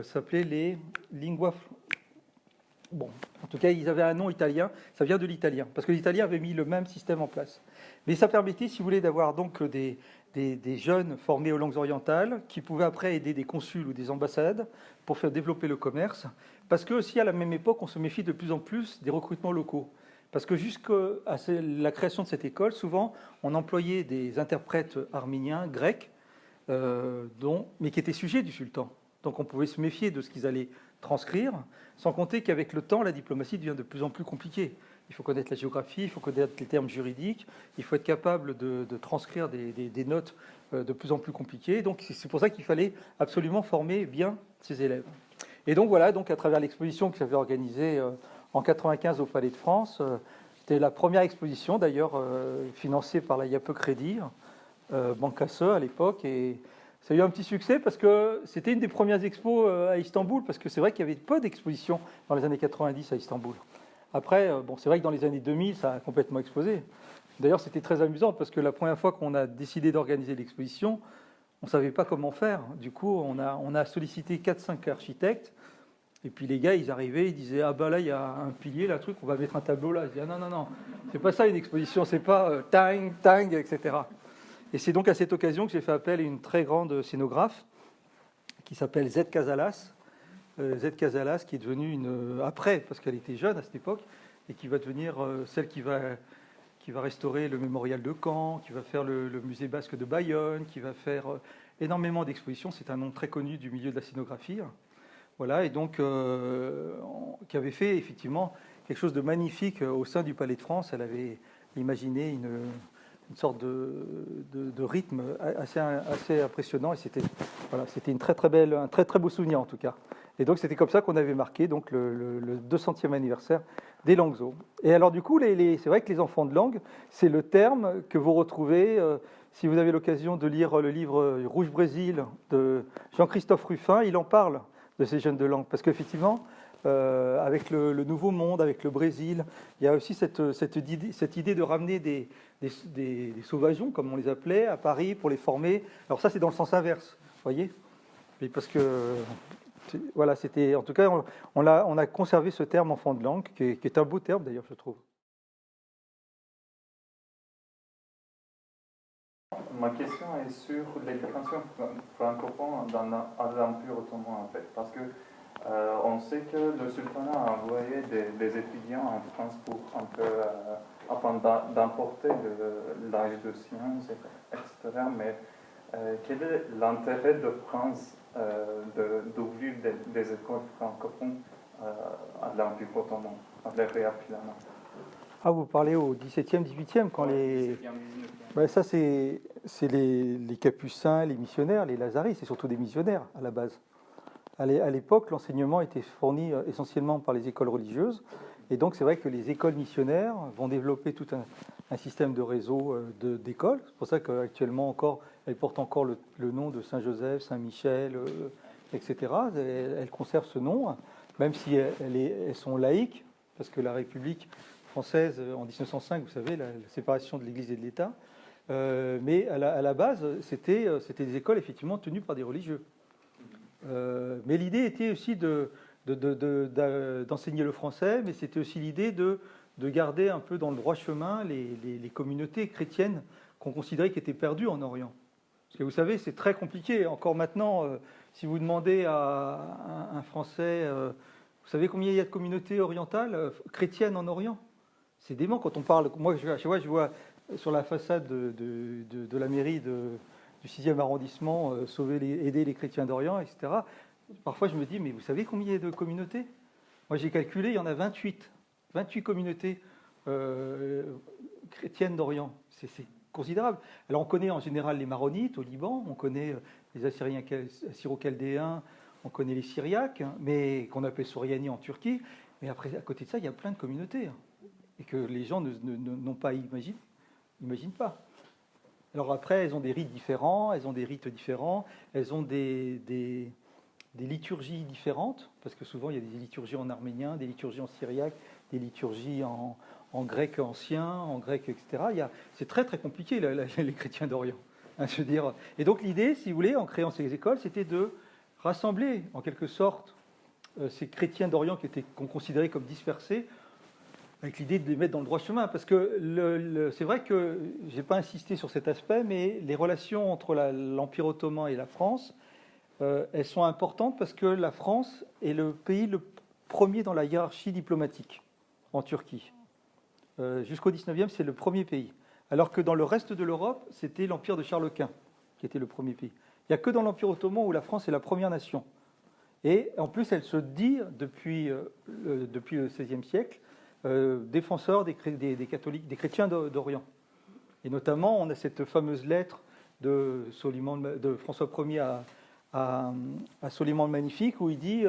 s'appelait les lingua. Bon, en tout cas, ils avaient un nom italien. Ça vient de l'italien, parce que l'italien avait mis le même système en place. Mais ça permettait, si vous voulez, d'avoir donc des jeunes formés aux langues orientales qui pouvaient après aider des consuls ou des ambassades pour faire développer le commerce. Parce que aussi à la même époque, on se méfie de plus en plus des recrutements locaux. Parce que jusqu'à la création de cette école, souvent, on employait des interprètes arméniens, grecs, mais qui étaient sujets du sultan. Donc on pouvait se méfier de ce qu'ils allaient transcrire, sans compter qu'avec le temps, la diplomatie devient de plus en plus compliquée. Il faut connaître la géographie, il faut connaître les termes juridiques, il faut être capable de transcrire des notes de plus en plus compliquées. Donc c'est pour ça qu'il fallait absolument former bien ses élèves. Et donc voilà, donc à travers l'exposition que j'avais organisée en 95 au Palais de France, c'était la première exposition d'ailleurs financée par la Yape Crédit, Banque SE à l'époque, et ça a eu un petit succès parce que c'était une des premières expos à Istanbul, parce que c'est vrai qu'il y avait peu d'expositions dans les années 90 à Istanbul. Après, bon, c'est vrai que dans les années 2000, ça a complètement explosé. D'ailleurs, c'était très amusant parce que la première fois qu'on a décidé d'organiser l'exposition, on ne savait pas comment faire. Du coup, on a sollicité 4-5 architectes. Et puis les gars, ils arrivaient, ils disaient « Ah ben là, il y a un pilier, là, un truc, on va mettre un tableau là. » Ils disaient « Ah, non, c'est pas ça une exposition, c'est pas tang, etc. » Et c'est donc à cette occasion que j'ai fait appel à une très grande scénographe qui s'appelle Z Casalas. Z Casalas, qui est devenue après, parce qu'elle était jeune à cette époque, et qui va devenir celle qui va restaurer le mémorial de Caen, qui va faire le musée basque de Bayonne, qui va faire énormément d'expositions. C'est un nom très connu du milieu de la scénographie. Voilà, et donc qui avait fait effectivement quelque chose de magnifique au sein du Palais de France. Elle avait imaginé une sorte de rythme assez impressionnant, et c'était une très belle, un très beau souvenir en tout cas. Et donc c'était comme ça qu'on avait marqué donc le 200e anniversaire des Langues-O. Et alors du coup, c'est vrai que les enfants de langue, c'est le terme que vous retrouvez si vous avez l'occasion de lire le livre Rouge Brésil de Jean-Christophe Ruffin. Il en parle de ces jeunes de langue, parce qu'effectivement, avec le Nouveau Monde, avec le Brésil, il y a aussi cette idée de ramener des sauvageons, comme on les appelait, à Paris pour les former. Alors ça, c'est dans le sens inverse, vous voyez. Mais parce que, voilà, c'était, en tout cas, on a conservé ce terme enfant de langue, qui est un beau terme d'ailleurs, je trouve. Ma question est sur l'intervention francophone dans l'Empire ottoman, en fait, parce que on sait que le sultanat a envoyé des étudiants en France pour un peu afin d'emporter l'âge de science, etc. Mais quel est l'intérêt de France d'ouvrir des écoles francophones à l'Empire ottoman, à l'Empire ottoman? Ah, vous parlez au XVIIe, XVIIIe, quand les... Ouais, ça, c'est les capucins, les missionnaires, les lazaristes, c'est surtout des missionnaires à la base. À l'époque, l'enseignement était fourni essentiellement par les écoles religieuses, et donc c'est vrai que les écoles missionnaires vont développer tout un système de réseau d'écoles. C'est pour ça qu'actuellement encore, elles portent encore le nom de Saint-Joseph, Saint-Michel, etc. Elles conservent ce nom, même si elles sont laïques, parce que la République française, en 1905, vous savez, la séparation de l'Église et de l'État, mais à la base, c'était des écoles effectivement tenues par des religieux. Mais l'idée était aussi d'enseigner le français, mais c'était aussi l'idée de garder un peu dans le droit chemin les communautés chrétiennes qu'on considérait qui étaient perdues en Orient. Parce que vous savez, c'est très compliqué. Encore maintenant, si vous demandez à un Français, vous savez combien il y a de communautés orientales chrétiennes en Orient? C'est dément quand on parle. Moi, je vois sur la façade de la mairie du 6e arrondissement, aider les chrétiens d'Orient, etc. Parfois, je me dis, mais vous savez combien il y a de communautés? Moi, j'ai calculé, il y en a 28. 28 communautés chrétiennes d'Orient. C'est considérable. Alors, on connaît en général les Maronites au Liban, on connaît les Assyro-Chaldéens, on connaît les Syriaques, mais qu'on appelle Soriani en Turquie, mais après, à côté de ça, il y a plein de communautés, et que les gens n'ont pas imaginent pas. Alors après, elles ont des rites différents, elles ont des rites différents, elles ont des liturgies différentes, parce que souvent il y a des liturgies en arménien, des liturgies en syriaque, des liturgies en grec ancien, en grec, etc. C'est très très compliqué les chrétiens d'Orient. Je veux dire. Et donc l'idée, si vous voulez, en créant ces écoles, c'était de rassembler en quelque sorte ces chrétiens d'Orient qu'on considérait comme dispersés, avec l'idée de les mettre dans le droit chemin. Parce que c'est vrai que je n'ai pas insisté sur cet aspect, mais les relations entre l'Empire ottoman et la France, elles sont importantes parce que la France est le pays le premier dans la hiérarchie diplomatique en Turquie. Jusqu'au 19e, c'est le premier pays. Alors que dans le reste de l'Europe, c'était l'Empire de Charles Quint qui était le premier pays. Il n'y a que dans l'Empire ottoman où la France est la première nation. Et en plus, elle se dit, depuis le XVIe siècle, défenseur des catholiques, des chrétiens d'Orient. Et notamment, on a cette fameuse lettre de François Ier à Soliman le Magnifique, où il dit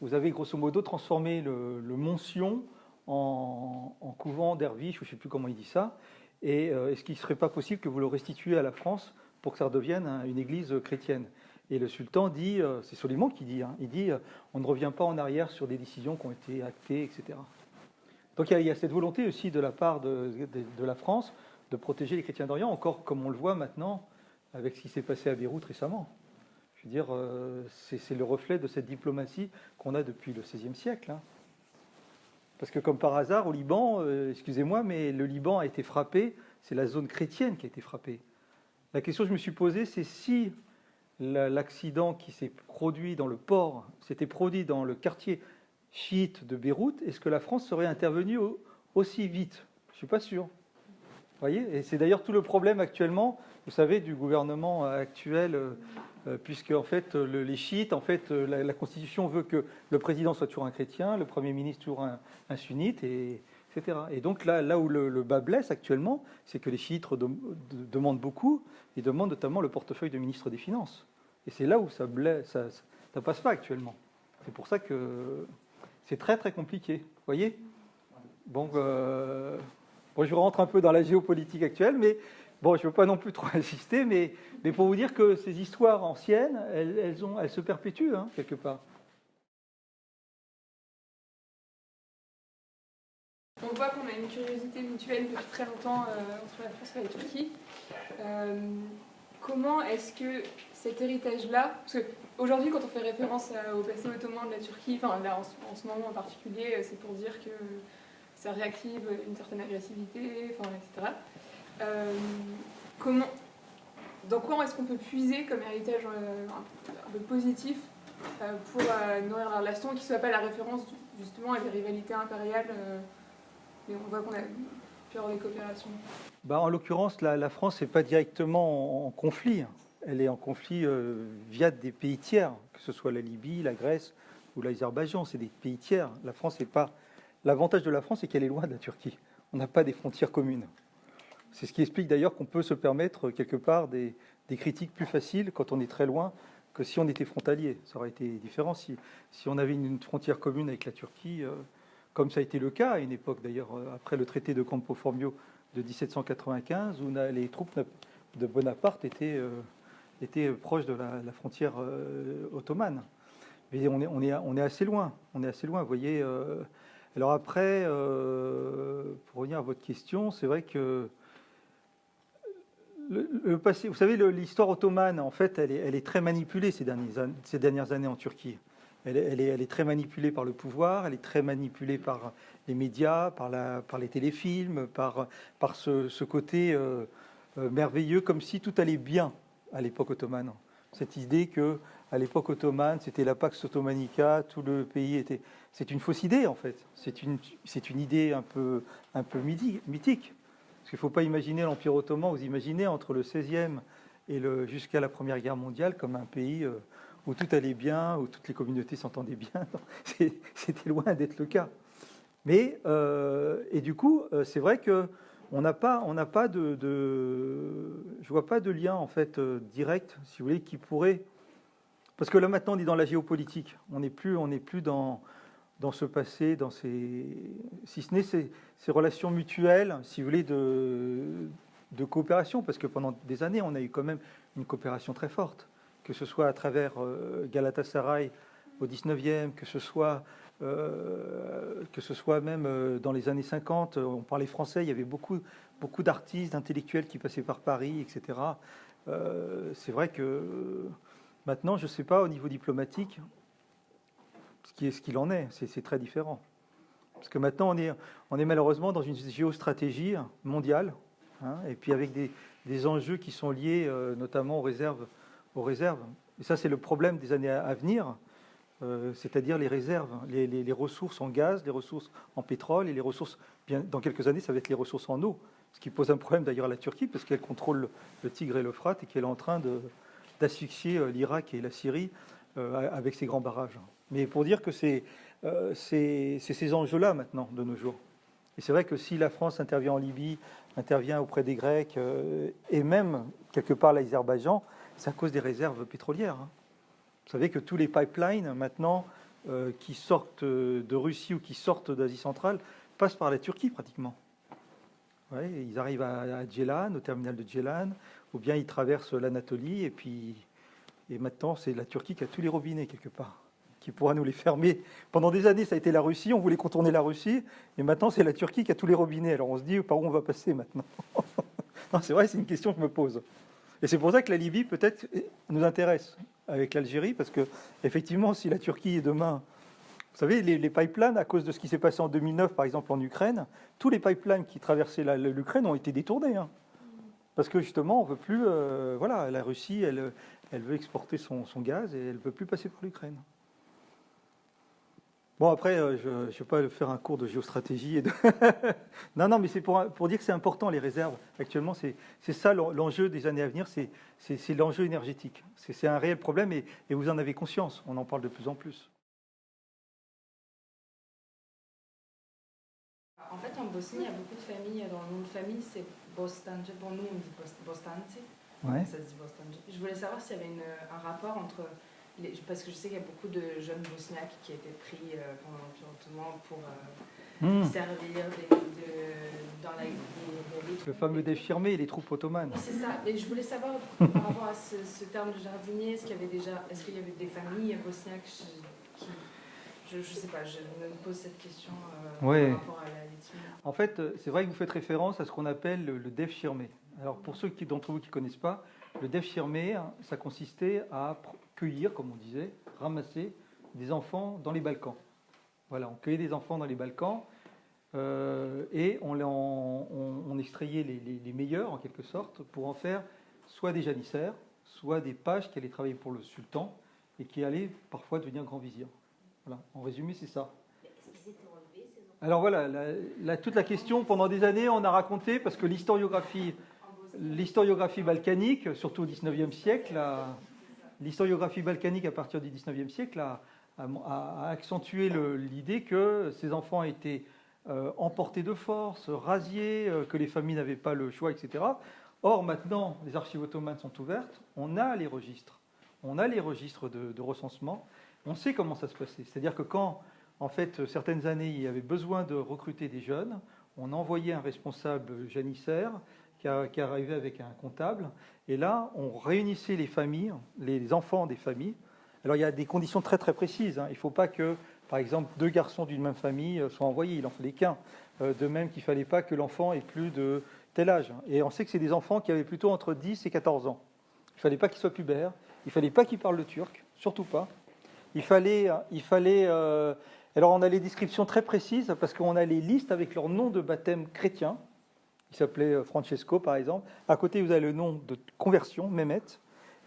vous avez grosso modo transformé le Mont Sion en couvent derviche, ou je ne sais plus comment il dit ça, et est-ce qu'il ne serait pas possible que vous le restituiez à la France pour que ça redevienne une église chrétienne? Et le sultan dit, c'est Soliman qui dit, il dit on ne revient pas en arrière sur des décisions qui ont été actées, etc. Donc il y a cette volonté aussi de la part de la France de protéger les chrétiens d'Orient, encore comme on le voit maintenant avec ce qui s'est passé à Beyrouth récemment. Je veux dire, c'est le reflet de cette diplomatie qu'on a depuis le XVIe siècle. Parce que comme par hasard, au Liban, excusez-moi, mais le Liban a été frappé, c'est la zone chrétienne qui a été frappée. La question que je me suis posée, c'est si l'accident qui s'est produit dans le port s'était produit dans le quartier chiite de Beyrouth, est-ce que la France serait intervenue aussi vite? Je ne suis pas sûr. Vous voyez, et c'est d'ailleurs tout le problème actuellement, vous savez, du gouvernement actuel, puisque en fait, les chiites, en fait, la Constitution veut que le président soit toujours un chrétien, le Premier ministre toujours un sunnite, etc. Et donc là où le bas blesse actuellement, c'est que les chiites demandent beaucoup, ils demandent notamment le portefeuille de ministre des Finances. Et c'est là où ça passe pas actuellement. C'est pour ça que c'est très très compliqué. Vous voyez? Bon, je rentre un peu dans la géopolitique actuelle, mais bon, je ne veux pas non plus trop insister, mais pour vous dire que ces histoires anciennes, elles se perpétuent, quelque part. On voit qu'on a une curiosité mutuelle depuis très longtemps entre la France et la Turquie. Comment est-ce que cet héritage-là, parce qu'aujourd'hui quand on fait référence au passé ottoman de la Turquie, enfin là en ce moment en particulier, c'est pour dire que ça réactive une certaine agressivité, enfin, etc. Dans quoi est-ce qu'on peut puiser comme héritage un peu positif pour nourrir la relation, qui ne soit pas la référence justement à des rivalités impériales, mais on voit qu'on a pu avoir des coopérations. En l'occurrence, la France n'est pas directement en conflit. Elle est en conflit via des pays tiers, que ce soit la Libye, la Grèce ou l'Azerbaïdjan. C'est des pays tiers. La France n'est pas. L'avantage de la France, c'est qu'elle est loin de la Turquie. On n'a pas des frontières communes. C'est ce qui explique d'ailleurs qu'on peut se permettre quelque part des critiques plus faciles quand on est très loin que si on était frontalier. Ça aurait été différent si on avait une frontière commune avec la Turquie, comme ça a été le cas à une époque d'ailleurs, après le traité de Campo Formio de 1795, où les troupes de Bonaparte étaient proches de la frontière ottomane. Mais on est assez loin. On est assez loin, vous voyez. Alors après, pour revenir à votre question, c'est vrai que le passé, vous savez, l'histoire ottomane, en fait, elle est très manipulée ces dernières années en Turquie. Elle est très manipulée par le pouvoir, elle est très manipulée par les médias, par les téléfilms, par ce côté merveilleux, comme si tout allait bien à l'époque ottomane. Cette idée que à l'époque ottomane, c'était la Pax Ottomanica, tout le pays était. C'est une fausse idée en fait. C'est une idée un peu mythique. Parce qu'il ne faut pas imaginer l'Empire ottoman. Vous imaginez entre le XVIe et jusqu'à la Première Guerre mondiale comme un pays où tout allait bien, où toutes les communautés s'entendaient bien. C'était loin d'être le cas. Mais et du coup, c'est vrai que on n'a pas je vois pas de lien en fait direct, si vous voulez, qui pourrait. Parce que là maintenant on est dans la géopolitique, on n'est plus dans ce passé, dans si ce n'est ces relations mutuelles, si vous voulez, de coopération, parce que pendant des années on a eu quand même une coopération très forte, que ce soit à travers Galatasaray au 19e, que ce soit même dans les années 50, on parlait français, il y avait beaucoup d'artistes, d'intellectuels qui passaient par Paris, etc. C'est vrai que maintenant, je ne sais pas, au niveau diplomatique, ce qu'il en est, c'est très différent. Parce que maintenant, on est malheureusement dans une géostratégie mondiale, hein, et puis avec des enjeux qui sont liés notamment aux réserves. Et ça, c'est le problème des années à venir, c'est-à-dire les réserves, les ressources en gaz, les ressources en pétrole, et les ressources, bien, dans quelques années, ça va être les ressources en eau. Ce qui pose un problème d'ailleurs à la Turquie, parce qu'elle contrôle le Tigre et l'Euphrate, et qu'elle est en train d'asphyxier l'Irak et la Syrie avec ses grands barrages. Mais pour dire que c'est ces enjeux-là maintenant, de nos jours. Et c'est vrai que si la France intervient en Libye, intervient auprès des Grecs, et même quelque part l'Azerbaïdjan, c'est à cause des réserves pétrolières. Hein. Vous savez que tous les pipelines maintenant qui sortent de Russie ou qui sortent d'Asie centrale passent par la Turquie pratiquement. Ouais, ils arrivent à Ceylan, au terminal de Ceylan, ou bien ils traversent l'Anatolie, et maintenant c'est la Turquie qui a tous les robinets quelque part, qui pourra nous les fermer. Pendant des années, ça a été la Russie, on voulait contourner la Russie, et maintenant c'est la Turquie qui a tous les robinets. Alors on se dit, par où on va passer maintenant? Non, c'est vrai, c'est une question que je me pose. Et c'est pour ça que la Libye, peut-être, nous intéresse avec l'Algérie, parce que, effectivement, si la Turquie est demain... Vous savez, les pipelines, à cause de ce qui s'est passé en 2009, par exemple, en Ukraine, tous les pipelines qui traversaient l'Ukraine ont été détournés. Hein. Parce que, justement, on ne veut plus... voilà, la Russie, elle veut exporter son gaz, et elle ne veut plus passer par l'Ukraine. Bon, après, je ne vais pas faire un cours de géostratégie. Non, mais c'est pour dire que c'est important, les réserves. Actuellement, c'est ça l'enjeu des années à venir, c'est l'enjeu énergétique. C'est un réel problème, et vous en avez conscience. On en parle de plus en plus. En fait, en Bosnie, il y a beaucoup de familles. Dans le nom de famille, c'est Bostanci. Bon, nous, on dit Bostanci. Ouais. Ça se dit Bostanci. Je voulais savoir s'il y avait un rapport entre... parce que je sais qu'il y a beaucoup de jeunes bosniaques qui étaient pris pendant l'Empire ottoman pour servir dans les Le fameux défirmé et les troupes ottomanes. C'est ça. Et je voulais savoir, par rapport à ce terme de jardinier, est-ce qu'il y avait des familles bosniaques qui... Je ne sais pas, je me pose cette question par rapport à la Lettonie. En fait, c'est vrai que vous faites référence à ce qu'on appelle le devshirme. Alors, pour ceux d'entre vous qui ne connaissent pas, le devshirme, ça consistait à cueillir, comme on disait, ramasser des enfants dans les Balkans. Voilà, on cueillait des enfants dans les Balkans et on extrayait les meilleurs, en quelque sorte, pour en faire soit des janissaires, soit des pages qui allaient travailler pour le sultan et qui allaient parfois devenir grand vizir. Voilà, en résumé, c'est ça. Alors voilà, toute la question, pendant des années, on a raconté, parce que l'historiographie balkanique, surtout au XIXe siècle, l'historiographie balkanique à partir du XIXe siècle a accentué l'idée que ces enfants étaient emportés de force, rasiés, que les familles n'avaient pas le choix, etc. Or, maintenant, les archives ottomanes sont ouvertes, on a les registres de recensement, on sait comment ça se passait. C'est-à-dire que quand, en fait, certaines années, il y avait besoin de recruter des jeunes, on envoyait un responsable janissaire qui arrivait avec un comptable, et là, on réunissait les familles, les enfants des familles. Alors, il y a des conditions très très précises. Hein. Il ne faut pas que, par exemple, 2 garçons d'une même famille soient envoyés, il n'en fallait qu'un. De même qu'il ne fallait pas que l'enfant ait plus de tel âge. Et on sait que c'est des enfants qui avaient plutôt entre 10 et 14 ans. Il ne fallait pas qu'ils soient pubères, il ne fallait pas qu'ils parlent le turc, surtout pas. Il fallait alors on a les descriptions très précises, parce qu'on a les listes avec leur nom de baptême chrétien. Il s'appelait Francesco, par exemple. À côté, vous avez le nom de conversion, Mehmet.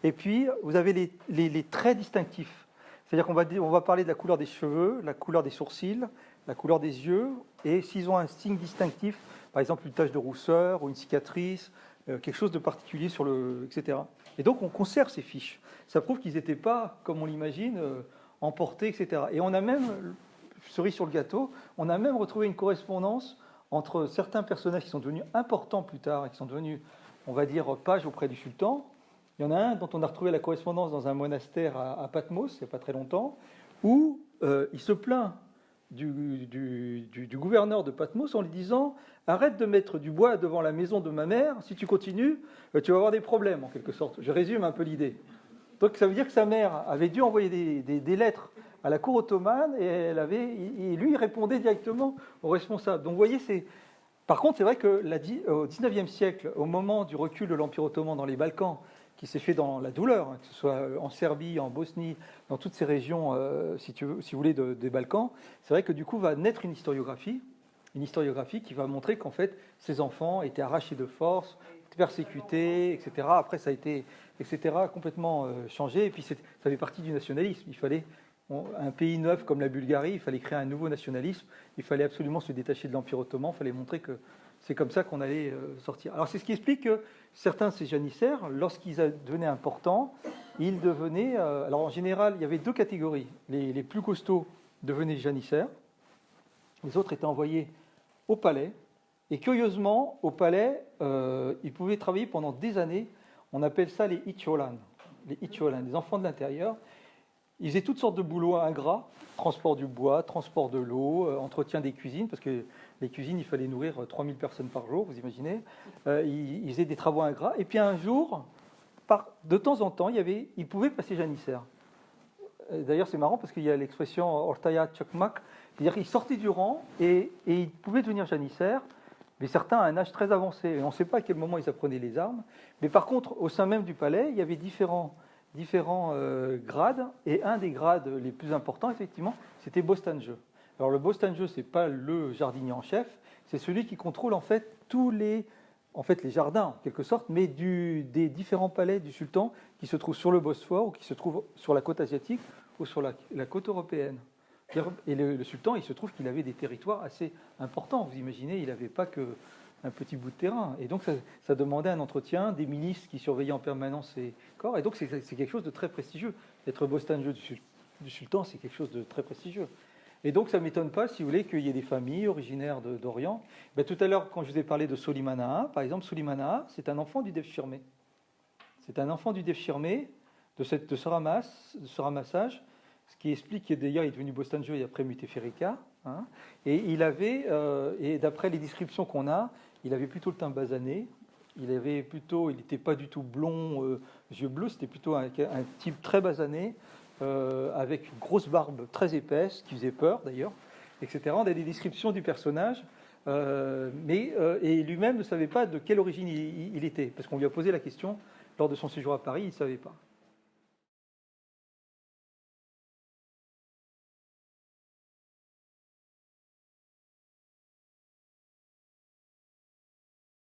Et puis, vous avez les traits distinctifs. C'est-à-dire qu'on va parler de la couleur des cheveux, la couleur des sourcils, la couleur des yeux, et s'ils ont un signe distinctif, par exemple une tache de rousseur ou une cicatrice, quelque chose de particulier sur etc. Et donc, on conserve ces fiches. Ça prouve qu'ils n'étaient pas, comme on l'imagine, emportés, etc. Et on a même, cerise sur le gâteau, on a même retrouvé une correspondance entre certains personnages qui sont devenus importants plus tard, et qui sont devenus, on va dire, pages auprès du sultan, Il y en a un dont on a retrouvé la correspondance dans un monastère à Patmos, il n'y a pas très longtemps, où il se plaint du gouverneur de Patmos en lui disant « Arrête de mettre du bois devant la maison de ma mère, si tu continues, tu vas avoir des problèmes, en quelque sorte. » Je résume un peu l'idée. Donc ça veut dire que sa mère avait dû envoyer des lettres à la cour ottomane et lui, il répondait directement aux responsables. Donc vous voyez, par contre, c'est vrai que au XIXe siècle, au moment du recul de l'Empire ottoman dans les Balkans, qui s'est fait dans la douleur, que ce soit en Serbie, en Bosnie, dans toutes ces régions, si vous voulez, des Balkans, c'est vrai que du coup va naître une historiographie qui va montrer qu'en fait, ces enfants étaient arrachés de force, persécutés, etc. Après, ça a été, etc., complètement changé. Et puis, ça fait partie du nationalisme. Il fallait, un pays neuf comme la Bulgarie, il fallait créer un nouveau nationalisme. Il fallait absolument se détacher de l'Empire ottoman. Il fallait montrer que c'est comme ça qu'on allait sortir. Alors, c'est ce qui explique que certains de ces janissaires, lorsqu'ils devenaient importants, ils devenaient... alors, en général, il y avait deux catégories. Les plus costauds devenaient janissaires. Les autres étaient envoyés au palais. Et curieusement, au palais, ils pouvaient travailler pendant des années. On appelle ça les icholan, les enfants de l'intérieur. Ils faisaient toutes sortes de boulots ingrats, transport du bois, transport de l'eau, entretien des cuisines, parce que les cuisines, il fallait nourrir 3000 personnes par jour, vous imaginez. Ils faisaient des travaux ingrats. Et puis un jour, de temps en temps, ils pouvaient passer janissaires. D'ailleurs, c'est marrant parce qu'il y a l'expression ortaya chokmak, c'est-à-dire qu'ils sortaient du rang et ils pouvaient devenir janissaires, mais certains à un âge très avancé. Et on ne sait pas à quel moment ils apprenaient les armes. Mais par contre, au sein même du palais, il y avait différents grades, et un des grades les plus importants, effectivement, c'était Bostanjeu. Alors le Bostanjeu, ce n'est pas le jardinier en chef, c'est celui qui contrôle en fait les jardins, en quelque sorte, mais des différents palais du sultan qui se trouvent sur le Bosphore, ou qui se trouvent sur la côte asiatique, ou sur la côte européenne. Et le sultan, il se trouve qu'il avait des territoires assez importants. Vous imaginez, il n'avait pas qu'un petit bout de terrain. Et donc, ça demandait un entretien, des milices qui surveillaient en permanence ces corps. Et donc, c'est quelque chose de très prestigieux. Être Bostanjeu du sultan, c'est quelque chose de très prestigieux. Et donc, ça ne m'étonne pas, si vous voulez, qu'il y ait des familles originaires d'Orient. Tout à l'heure, quand je vous ai parlé de Soliman Ağa, par exemple, Soliman Ağa, c'est un enfant du Devshirme. C'est un enfant du Devshirme, de ce ramassage, ce qui explique qu'il est devenu Bostanjeu et après Mutefirika. Hein, et et d'après les descriptions qu'on a, il avait plutôt le teint basané. Il n'était pas du tout blond, yeux bleus, c'était plutôt un type très basané, avec une grosse barbe très épaisse, qui faisait peur d'ailleurs, etc. On a des descriptions du personnage, et lui-même ne savait pas de quelle origine il était, parce qu'on lui a posé la question lors de son séjour à Paris, il ne savait pas.